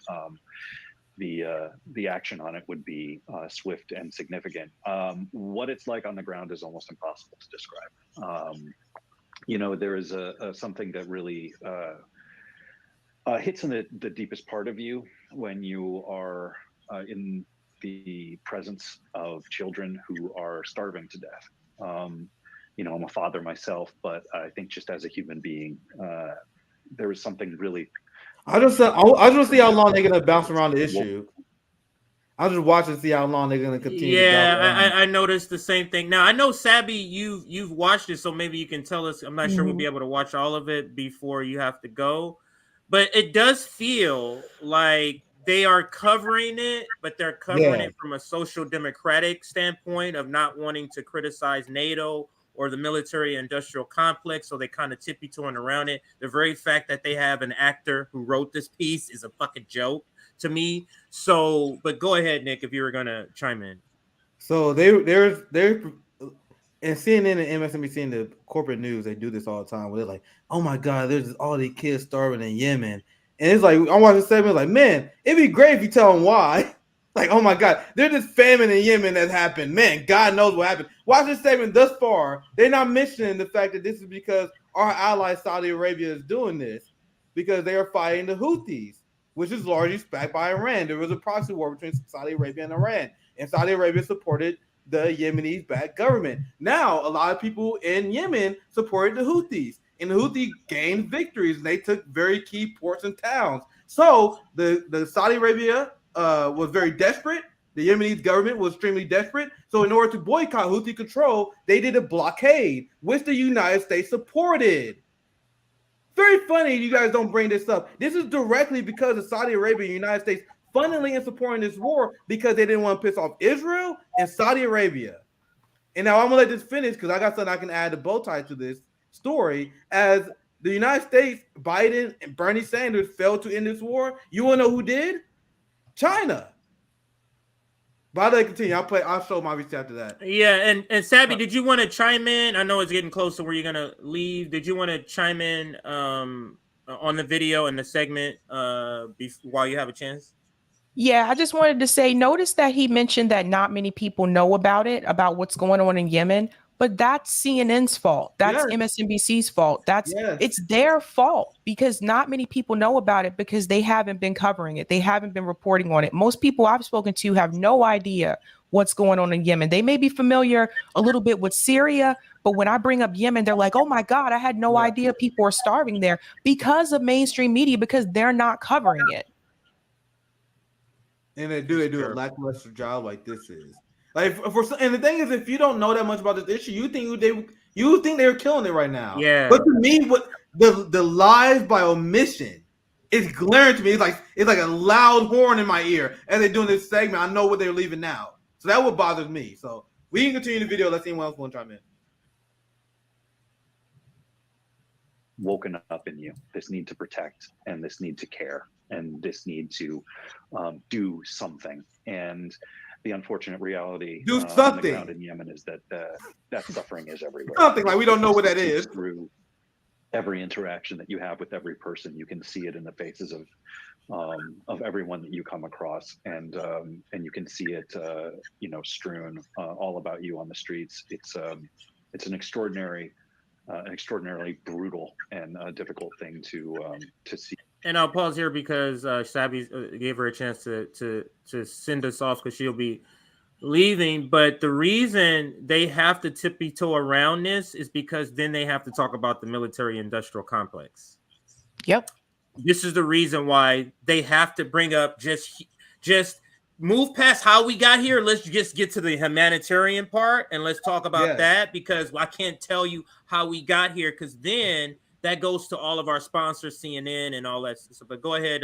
the action on it would be swift and significant. What it's like on the ground is almost impossible to describe. There is something that really hits in the deepest part of you when you are in the presence of children who are starving to death. I'm a father myself, but I think just as a human being, there is something really I just want to see how long they're gonna bounce around the issue. I'll just watch and see how long they're gonna continue. Yeah, I noticed the same thing. Now I know Sabby, you've watched it, so maybe you can tell us. I'm not sure we'll be able to watch all of it before you have to go, but it does feel like they are covering it, but they're covering it from a social democratic standpoint of not wanting to criticize NATO or the military-industrial complex, so they kind of tippy-toeing around it. The very fact that they have an actor who wrote this piece is a fucking joke to me. So, but go ahead, Nick, if you were gonna chime in. So they're and CNN and MSNBC and the corporate news, they do this all the time where they're like, oh my God, there's all these kids starving in Yemen. And it's like, I'm watching the segment like, man, it'd be great if you tell them why. Like, oh my God, there's this famine in Yemen that happened. Man, God knows what happened. Watch this segment thus far. They're not mentioning the fact that this is because our ally Saudi Arabia is doing this because they are fighting the Houthis, which is largely backed by Iran. There was a proxy war between Saudi Arabia and Iran, and Saudi Arabia supported the Yemeni-backed government. Now, a lot of people in Yemen supported the Houthis, and the Houthis gained victories, and they took very key ports and towns. So the Saudi Arabia was very desperate. The Yemeni government was extremely desperate. So in order to boycott Houthi control, they did a blockade, which the United States supported. Very funny you guys don't bring this up. This is directly because of Saudi Arabia and the United States funneling and supporting this war because they didn't want to piss off Israel and Saudi Arabia. And now I'm going to let this finish because I got something I can add a bow tie to this story. As the United States, Biden and Bernie Sanders failed to end this war, you want to know who did? China. But I'll continue. I'll show my receipt after that. Yeah, and Sabby, did you want to chime in? I know it's getting close to where you're gonna leave. Did you want to chime in on the video and the segment while you have a chance? Yeah, I just wanted to say, notice that he mentioned that not many people know about it, about what's going on in Yemen, but that's CNN's fault. That's MSNBC's fault. It's their fault because not many people know about it because they haven't been covering it. They haven't been reporting on it. Most people I've spoken to have no idea what's going on in Yemen. They may be familiar a little bit with Syria, but when I bring up Yemen, they're like, oh my God, I had no idea people are starving there because of mainstream media, because they're not covering it. And they do a lackluster job like this is. Like and the thing is, if you don't know that much about this issue, you think they were killing it right now. Yeah. But to me, what the lies by omission is glaring to me. It's like a loud horn in my ear as they're doing this segment. I know what they're leaving out. So that's what bothers me. So we can continue the video. Let's see anyone else want to chime in. Woken up in you, this need to protect and this need to care and this need to do something. And the unfortunate reality do something on the ground in Yemen is that that suffering is everywhere. Something like we don't know what that is. Through every interaction that you have with every person, you can see it in the faces of everyone that you come across, and you can see it, strewn all about you on the streets. It's an extraordinarily brutal and difficult thing to see. And I'll pause here because Sabby gave her a chance to send us off because she'll be leaving. But the reason they have to tippy-toe around this is because then they have to talk about the military-industrial complex. Yep. This is the reason why they have to bring up just move past how we got here. Let's just get to the humanitarian part and let's talk about that, because I can't tell you how we got here because then that goes to all of our sponsors, CNN and all that stuff. But go ahead,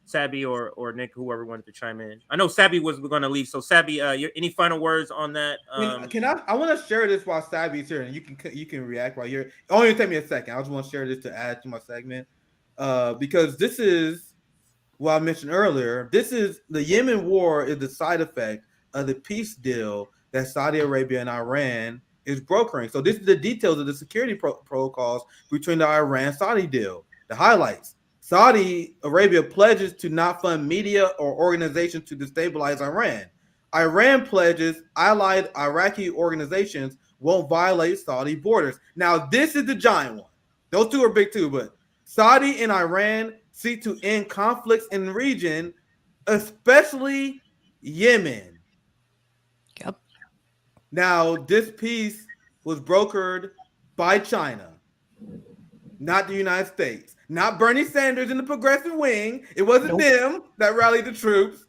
Sabby or Nick, whoever wanted to chime in. I know Sabby was going to leave. So Sabby, any final words on that? I want to share this while Sabby's here, and you can react while you're. Only take me a second. I just want to share this to add to my segment because this is what I mentioned earlier. This is the Yemen war is the side effect of the peace deal that Saudi Arabia and Iran is brokering. So this is the details of the security protocols between the Iran-Saudi deal. The highlights: Saudi Arabia pledges to not fund media or organizations to destabilize Iran. Iran pledges allied Iraqi organizations won't violate Saudi borders. Now, this is the giant one. Those two are big too, but Saudi and Iran seek to end conflicts in the region, especially Yemen. Yep. Now, this peace was brokered by China, not the United States. not Bernie Sanders and the progressive wing. It wasn't them that rallied the troops.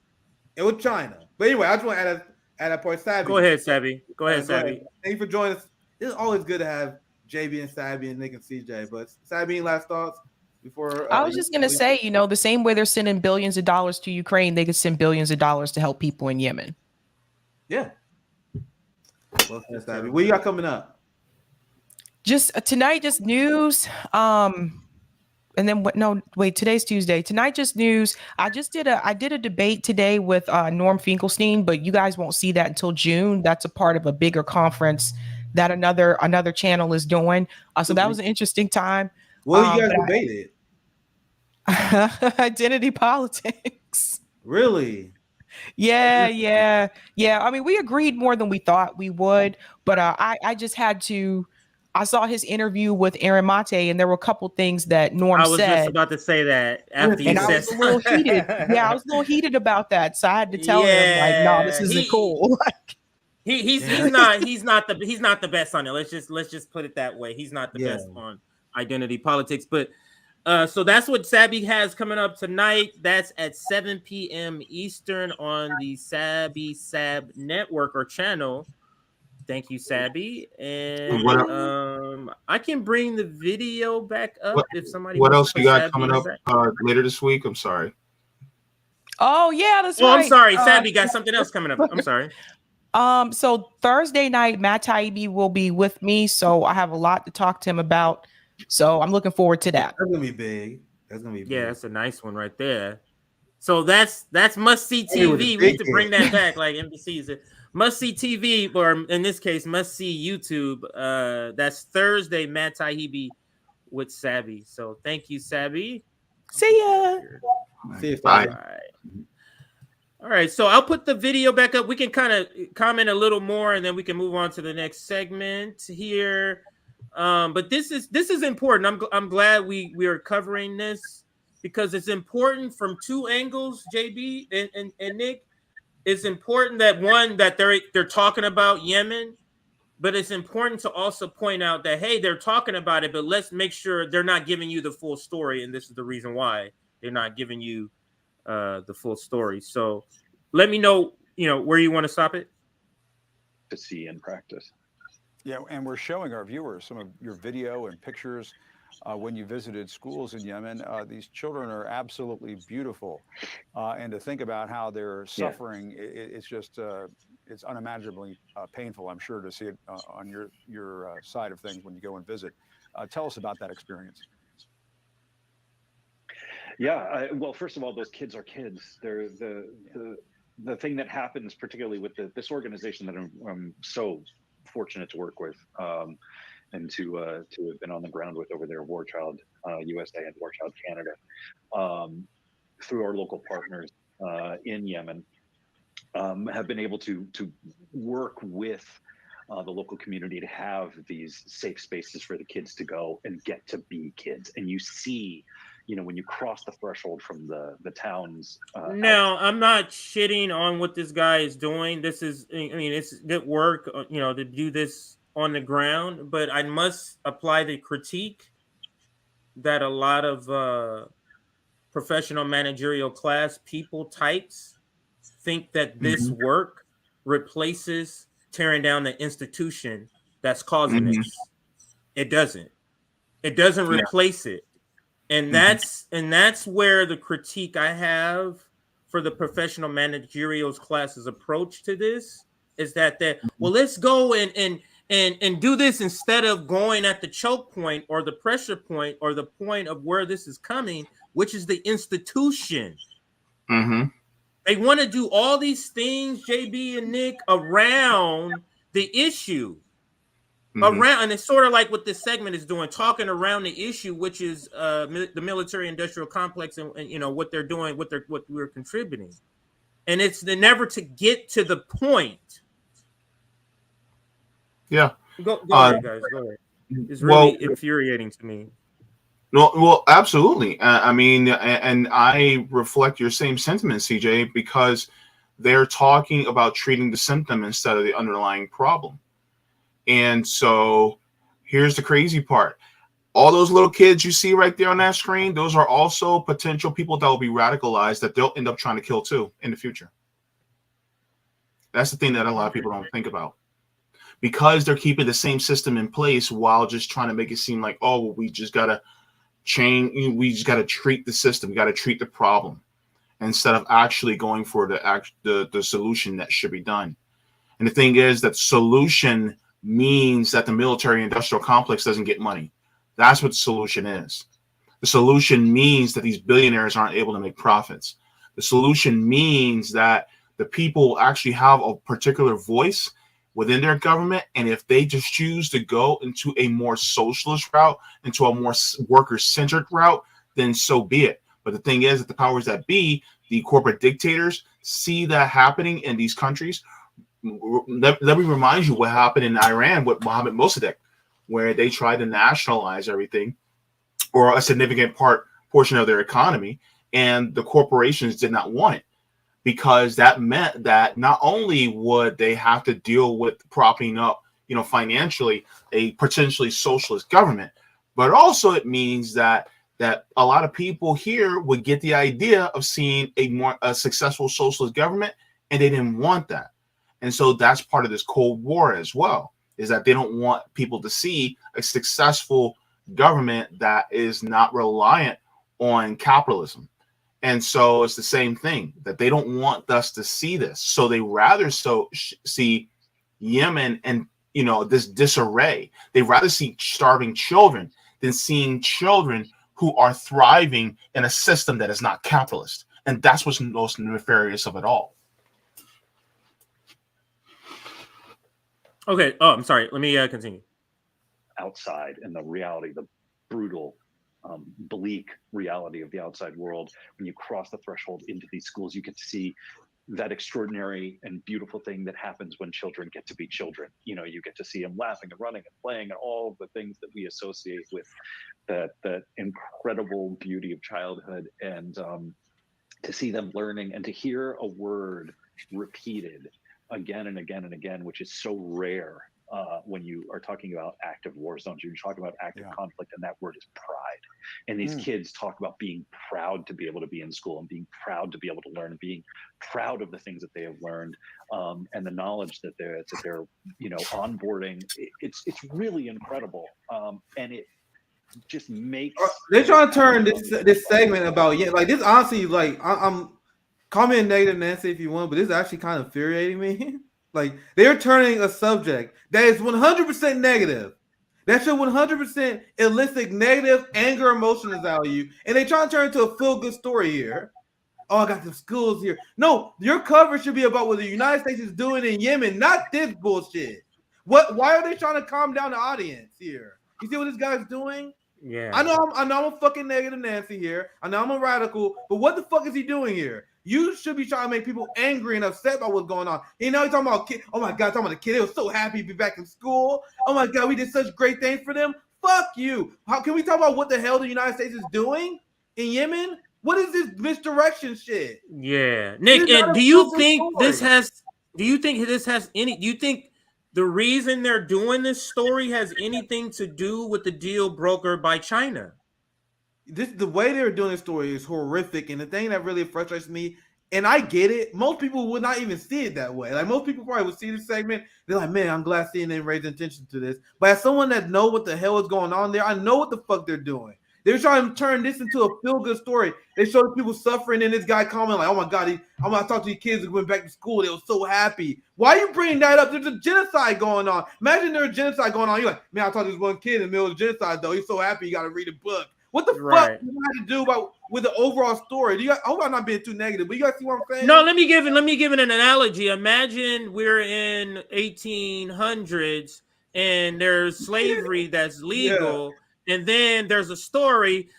It was China. But anyway, I just want to add a point. Savvy. Go ahead, Savvy. Go ahead, Savvy. Thank you for joining us. It's always good to have JB and Savvy and Nick and CJ. But Savvy, any last thoughts before? I was just going to say, the same way they're sending billions of dollars to Ukraine, they could send billions of dollars to help people in Yemen. Yeah. Well, Savvy. What you got coming up? Just tonight, just news. And then what? No, wait. Today's Tuesday. Tonight, just news. I did a debate today with Norm Finkelstein, but you guys won't see that until June. That's a part of a bigger conference that another channel is doing. So that was an interesting time. Well, you guys debated identity politics. Really? Yeah. I mean, we agreed more than we thought we would, but I just had to. I saw his interview with Aaron Mate, and there were a couple things that Norm said. I was just about to say that after you said. I was a little heated. Yeah, I was a little heated about that, so I had to tell him like, "No, this isn't cool." He's not the best on it. Let's just put it that way. He's not the best on identity politics. But so that's what Sabby has coming up tonight. That's at 7 p.m. Eastern on the Sabby Sab network or channel. Thank you, Sabby. And I can bring the video back up if somebody. What else you got coming up later this week? I'm sorry. Oh yeah, that's right. I'm sorry, Sabby got something else coming up. I'm sorry. So Thursday night, Matt Taibbi will be with me, so I have a lot to talk to him about. So I'm looking forward to that. That's gonna be big. Yeah, that's a nice one right there. So that's must see TV. We need to bring that back, like NBC's. Must see TV, or in this case, must see YouTube. That's Thursday, Matt Taibbi with Sabby. So thank you, Sabby. See ya. See you. Bye. All right, so I'll put the video back up. We can kind of comment a little more, and then we can move on to the next segment here. But this is important. I'm glad we are covering this because it's important from two angles, JB and Nick. It's important that they're talking about Yemen, but it's important to also point out that, hey, they're talking about it, but let's make sure they're not giving you the full story. And this is the reason why they're not giving you the full story. So let me know, where you want to stop it. To see in practice. Yeah, and we're showing our viewers some of your video and pictures when you visited schools in Yemen. These children are absolutely beautiful. And to think about how they're suffering, it's just, it's unimaginably painful, I'm sure, to see it on your side of things when you go and visit. Tell us about that experience. Yeah, well, first of all, those kids are kids. They're the thing that happens, particularly with this organization that I'm so fortunate to work with, and to have been on the ground with over there, War Child USA and War Child Canada, through our local partners in Yemen, have been able to work with the local community to have these safe spaces for the kids to go and get to be kids. And you see, when you cross the threshold from the towns. Now, I'm not shitting on what this guy is doing. This is, it's good work, to do this on the ground, but I must apply the critique that a lot of professional managerial class people types think that this work replaces tearing down the institution that's causing this. It doesn't replace it. And that's where the critique I have for the professional managerial class's approach to this is that well, let's go and do this instead of going at the choke point or the pressure point or the point of where this is coming, which is the institution. They want to do all these things, JB and Nick, around the issue. Around, and it's sort of like what this segment is doing, talking around the issue, which is the military-industrial complex and what they're doing, what we're contributing, and it's never to get to the point. Yeah, go ahead, guys. Go ahead. It's really infuriating to me. No, well, absolutely. I mean, and I reflect your same sentiment, CJ, because they're talking about treating the symptom instead of the underlying problem. And so here's the crazy part. all those little kids you see right there on that screen, those are also potential people that will be radicalized that they'll end up trying to kill too in the future. That's the thing that a lot of people don't think about. Because they're keeping the same system in place while just trying to make it seem like, oh, well, we just got to change. We just got to treat the system. We got to treat the problem instead of actually going for the solution that should be done. And the thing is that solution means that the military industrial complex doesn't get money. That's what the solution is. The solution means that these billionaires aren't able to make profits. The solution means that the people actually have a particular voice within their government. And if they just choose to go into a more socialist route, into a more worker-centered route, then so be it. But the thing is that the powers that be, the corporate dictators, see that happening in these countries. Let me remind you what happened in Iran with Mohammed Mossadegh, where they tried to nationalize everything or a significant portion of their economy, and the corporations did not want it, because that meant that not only would they have to deal with propping up, financially a potentially socialist government, but also it means that a lot of people here would get the idea of seeing a successful socialist government, and they didn't want that. And so that's part of this Cold War as well, is that they don't want people to see a successful government that is not reliant on capitalism. And so it's the same thing, that they don't want us to see this. So they rather see Yemen and, this disarray. They rather see starving children than seeing children who are thriving in a system that is not capitalist. And that's what's most nefarious of it all. Okay. Oh, I'm sorry. Let me continue. Outside and the reality, the brutal, bleak reality of the outside world. When you cross the threshold into these schools, you get to see that extraordinary and beautiful thing that happens when children get to be children. You get to see them laughing and running and playing and all the things that we associate with that incredible beauty of childhood, and to see them learning and to hear a word repeated again and again and again, which is so rare when you are talking about active war zones. You're talking about active conflict, and that word is pride. And these kids talk about being proud to be able to be in school and being proud to be able to learn and being proud of the things that they have learned, and the knowledge that they're onboarding. It's really incredible, and it just makes. They're trying to turn this segment about this. Honestly, I'm call me a negative Nancy if you want, but this is actually kind of infuriating me. They're turning a subject that is 100% negative, that should 100% elicit negative anger emotions out of you, and they try to turn it into a feel-good story here. Oh, I got the schools here. No, your coverage should be about what the United States is doing in Yemen, not this bullshit. Why are they trying to calm down the audience here? You see what this guy's doing? Yeah. I know I'm a fucking negative Nancy here. I know I'm a radical, but what the fuck is he doing here? You should be trying to make people angry and upset about what's going on. He's talking about kid. Oh my God, talking about the kid. They were so happy to be back in school. Oh my God, we did such great things for them. Fuck you. How can we talk about what the hell the United States is doing in Yemen? What is this misdirection shit? Yeah, Nick. And do you think this has any? Do you think the reason they're doing this story has anything to do with the deal brokered by China? The way they're doing this story is horrific, and the thing that really frustrates me, and I get it, most people would not even see it that way. Most people probably would see this segment, they're like, man, I'm glad CNN raised attention to this. But as someone that know what the hell is going on there, I know what the fuck they're doing. They're trying to turn this into a feel-good story. They showed people suffering, and this guy commenting like, oh my God, I'm going to talk to these kids who went back to school. They were so happy. Why are you bringing that up? There's a genocide going on. Imagine there's a genocide going on. You're like, man, I talked to this one kid in the middle of the genocide, though. He's so happy he got to read a book. What the fuck do you have to do with the overall story? I hope I'm not being too negative, but you guys see what I'm saying? No, let me give an analogy. Imagine we're in 1800s and there's slavery that's legal. Yeah. And then there's a story.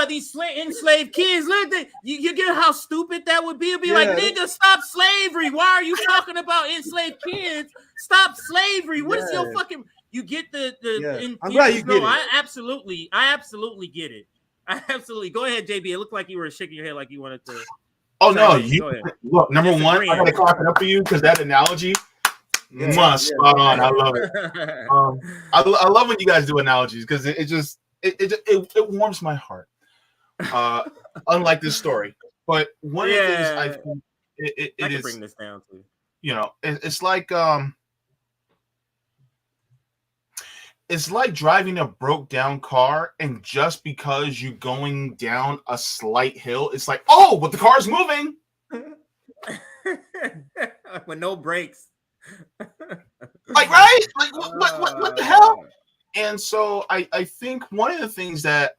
These enslaved kids. Look, you get how stupid that would be. It'd be like, nigga, stop slavery. Why are you talking about enslaved kids? Stop slavery. What is your fucking? You get the I'm glad you get it. I absolutely get it. I absolutely. Go ahead, JB. It looked like you were shaking your head like you wanted to. Oh no, look. Number one, I gotta clap it up for you because that analogy. Spot on. I love it. I love when you guys do analogies because it just it warms my heart. Unlike this story, but one of the things I think it I can is, bring this down too. it's like driving a broke down car, and just because you're going down a slight hill, it's like, oh, but the car's moving. With no brakes. Like, right? Like, what the hell? And so I think one of the things that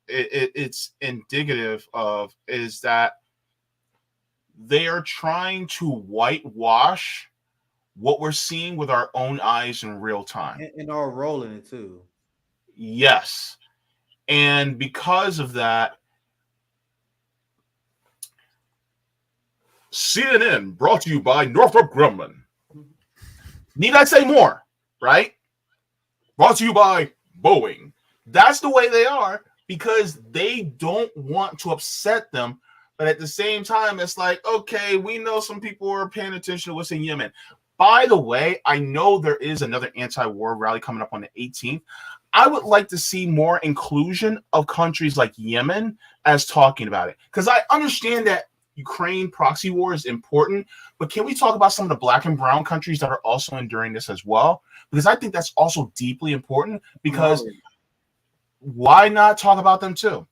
it's indicative of is that they are trying to whitewash what we're seeing with our own eyes in real time. And our role in it too. Yes. And because of that, CNN brought to you by Northrop Grumman. Need I say more, right? Brought to you by Boeing. That's the way they are, because they don't want to upset them. But at the same time, it's like, okay, we know some people are paying attention to what's in Yemen. By the way, I know there is another anti-war rally coming up on the 18th. I would like to see more inclusion of countries like Yemen as talking about it, because I understand that Ukraine proxy war is important, but can we talk about some of the black and brown countries that are also enduring this as well? Because I think that's also deeply important, because why not talk about them too?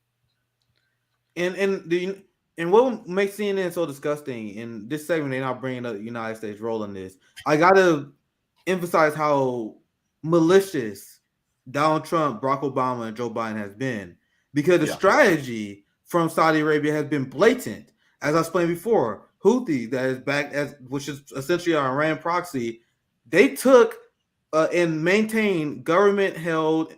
And what makes CNN so disgusting in this segment, they're not bringing up the United States role in this. I got to emphasize how malicious Donald Trump, Barack Obama, and Joe Biden has been, because the strategy from Saudi Arabia has been blatant. As I explained before, Houthi, that is backed as, which is essentially an Iran proxy, they took and maintained government-held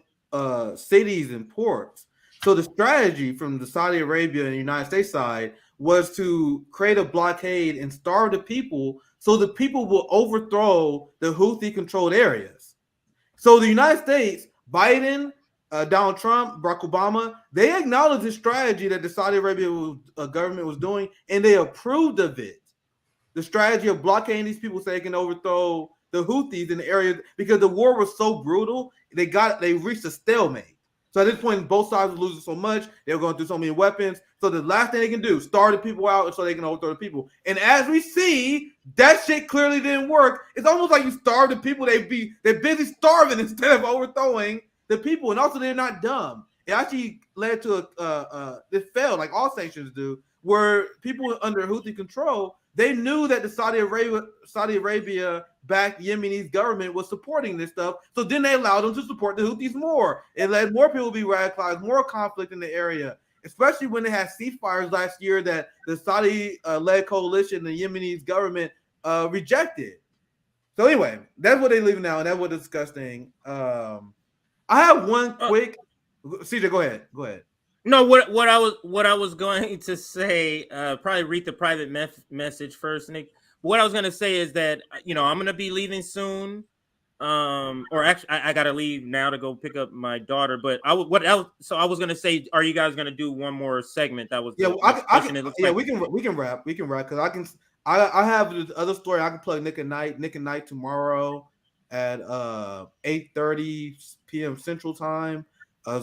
cities and ports. So the strategy from the Saudi Arabia and the United States side was to create a blockade and starve the people, so the people will overthrow the Houthi-controlled areas. So the United States, Biden, Donald Trump, Barack Obama, they acknowledged the strategy that the Saudi Arabia government was doing, and they approved of it. The strategy of blockading these people so they can overthrow the Houthis in the area, because the war was so brutal, they reached a stalemate. So at this point, both sides were losing so much, they were going through so many weapons. So the last thing they can do, starve the people out so they can overthrow the people. And as we see, that shit clearly didn't work. It's almost like you starve the people, they're busy starving instead of overthrowing the people. And also, they're not dumb. It actually led to it failed, like all sanctions do, where people under Houthi control, they knew that the Saudi Arabia-backed Yemeni government was supporting this stuff. So then they allowed them to support the Houthis more. It led more people to be radicalized, more conflict in the area, especially when they had ceasefires last year that the Saudi-led coalition, the Yemeni government, rejected. So anyway, that's what they're leaving now, and that's what's disgusting. I have one quick. CJ, go ahead. Go ahead. No, what I was going to say, probably read the private message first, Nick. What I was going to say is that, I'm going to be leaving soon. Or actually, I got to leave now to go pick up my daughter. But I was going to say, are you guys going to do one more segment? That was we can wrap because I have the other story. I can plug Nick and Night tomorrow at 8:30 p.m. Central Time.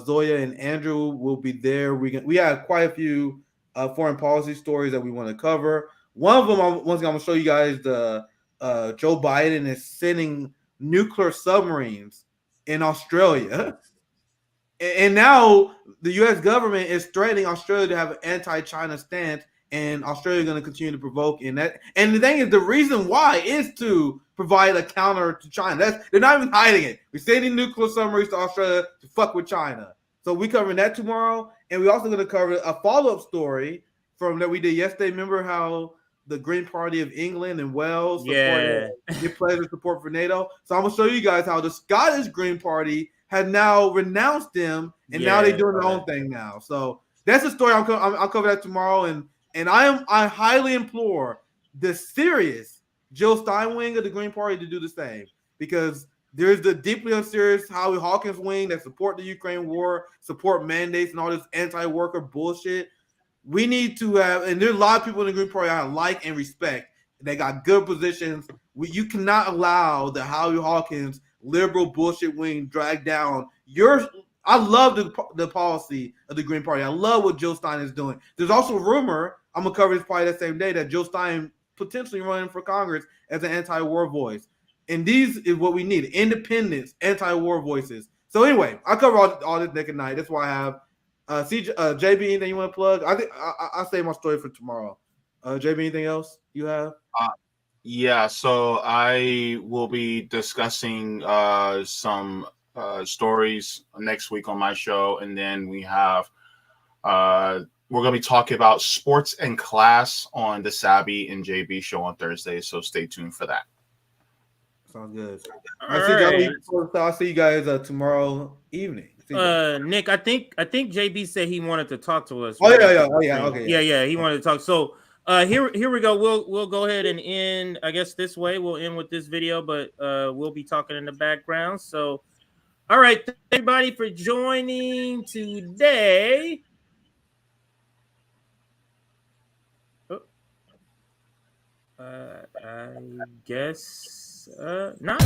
Zoya and Andrew will be there. We have quite a few foreign policy stories that we want to cover. One of them, I'm going to show you guys the Joe Biden is sending nuclear submarines in Australia. And now the U.S. government is threatening Australia to have an anti-China stance, and Australia is going to continue to provoke in that. And the thing is, the reason why is to provide a counter to China. They're not even hiding it. We're sending nuclear submarines to Australia to fuck with China. So we're covering that tomorrow. And we're also going to cover a follow-up story from that we did yesterday. Remember how the Green Party of England and Wales pledged support for NATO? So I'm going to show you guys how the Scottish Green Party had now renounced them, and now they're doing their own thing now. So that's the story. I'll cover that tomorrow. And I highly implore the serious Jill Stein wing of the Green Party to do the same, because there's the deeply unserious Howie Hawkins wing that support the Ukraine war, support mandates and all this anti-worker bullshit. We need to have, and there's a lot of people in the Green Party I like and respect. They got good positions. You cannot allow the Howie Hawkins liberal bullshit wing drag down your I love the policy of the Green Party. I love what Jill Stein is doing. There's also a rumor, I'm going to cover this probably that same day, that Jill Stein potentially running for Congress as an anti-war voice. And these is what we need, independence, anti-war voices. So anyway, I cover all this naked night. That's why I have JB, anything you want to plug? I think I'll save my story for tomorrow. JB, anything else you have? Yeah, so I will be discussing some stories next week on my show, and then we have we're going to be talking about sports and class on the Sabby and JB show on Thursday. So stay tuned for that. Sounds good. I'll see you guys tomorrow evening. Nick, I think JB said he wanted to talk to us. Oh yeah. Okay. Yeah. He wanted to talk. So here we go. We'll go ahead and end. I guess this way we'll end with this video, but we'll be talking in the background. So, all right, thank everybody for joining today. I guess not.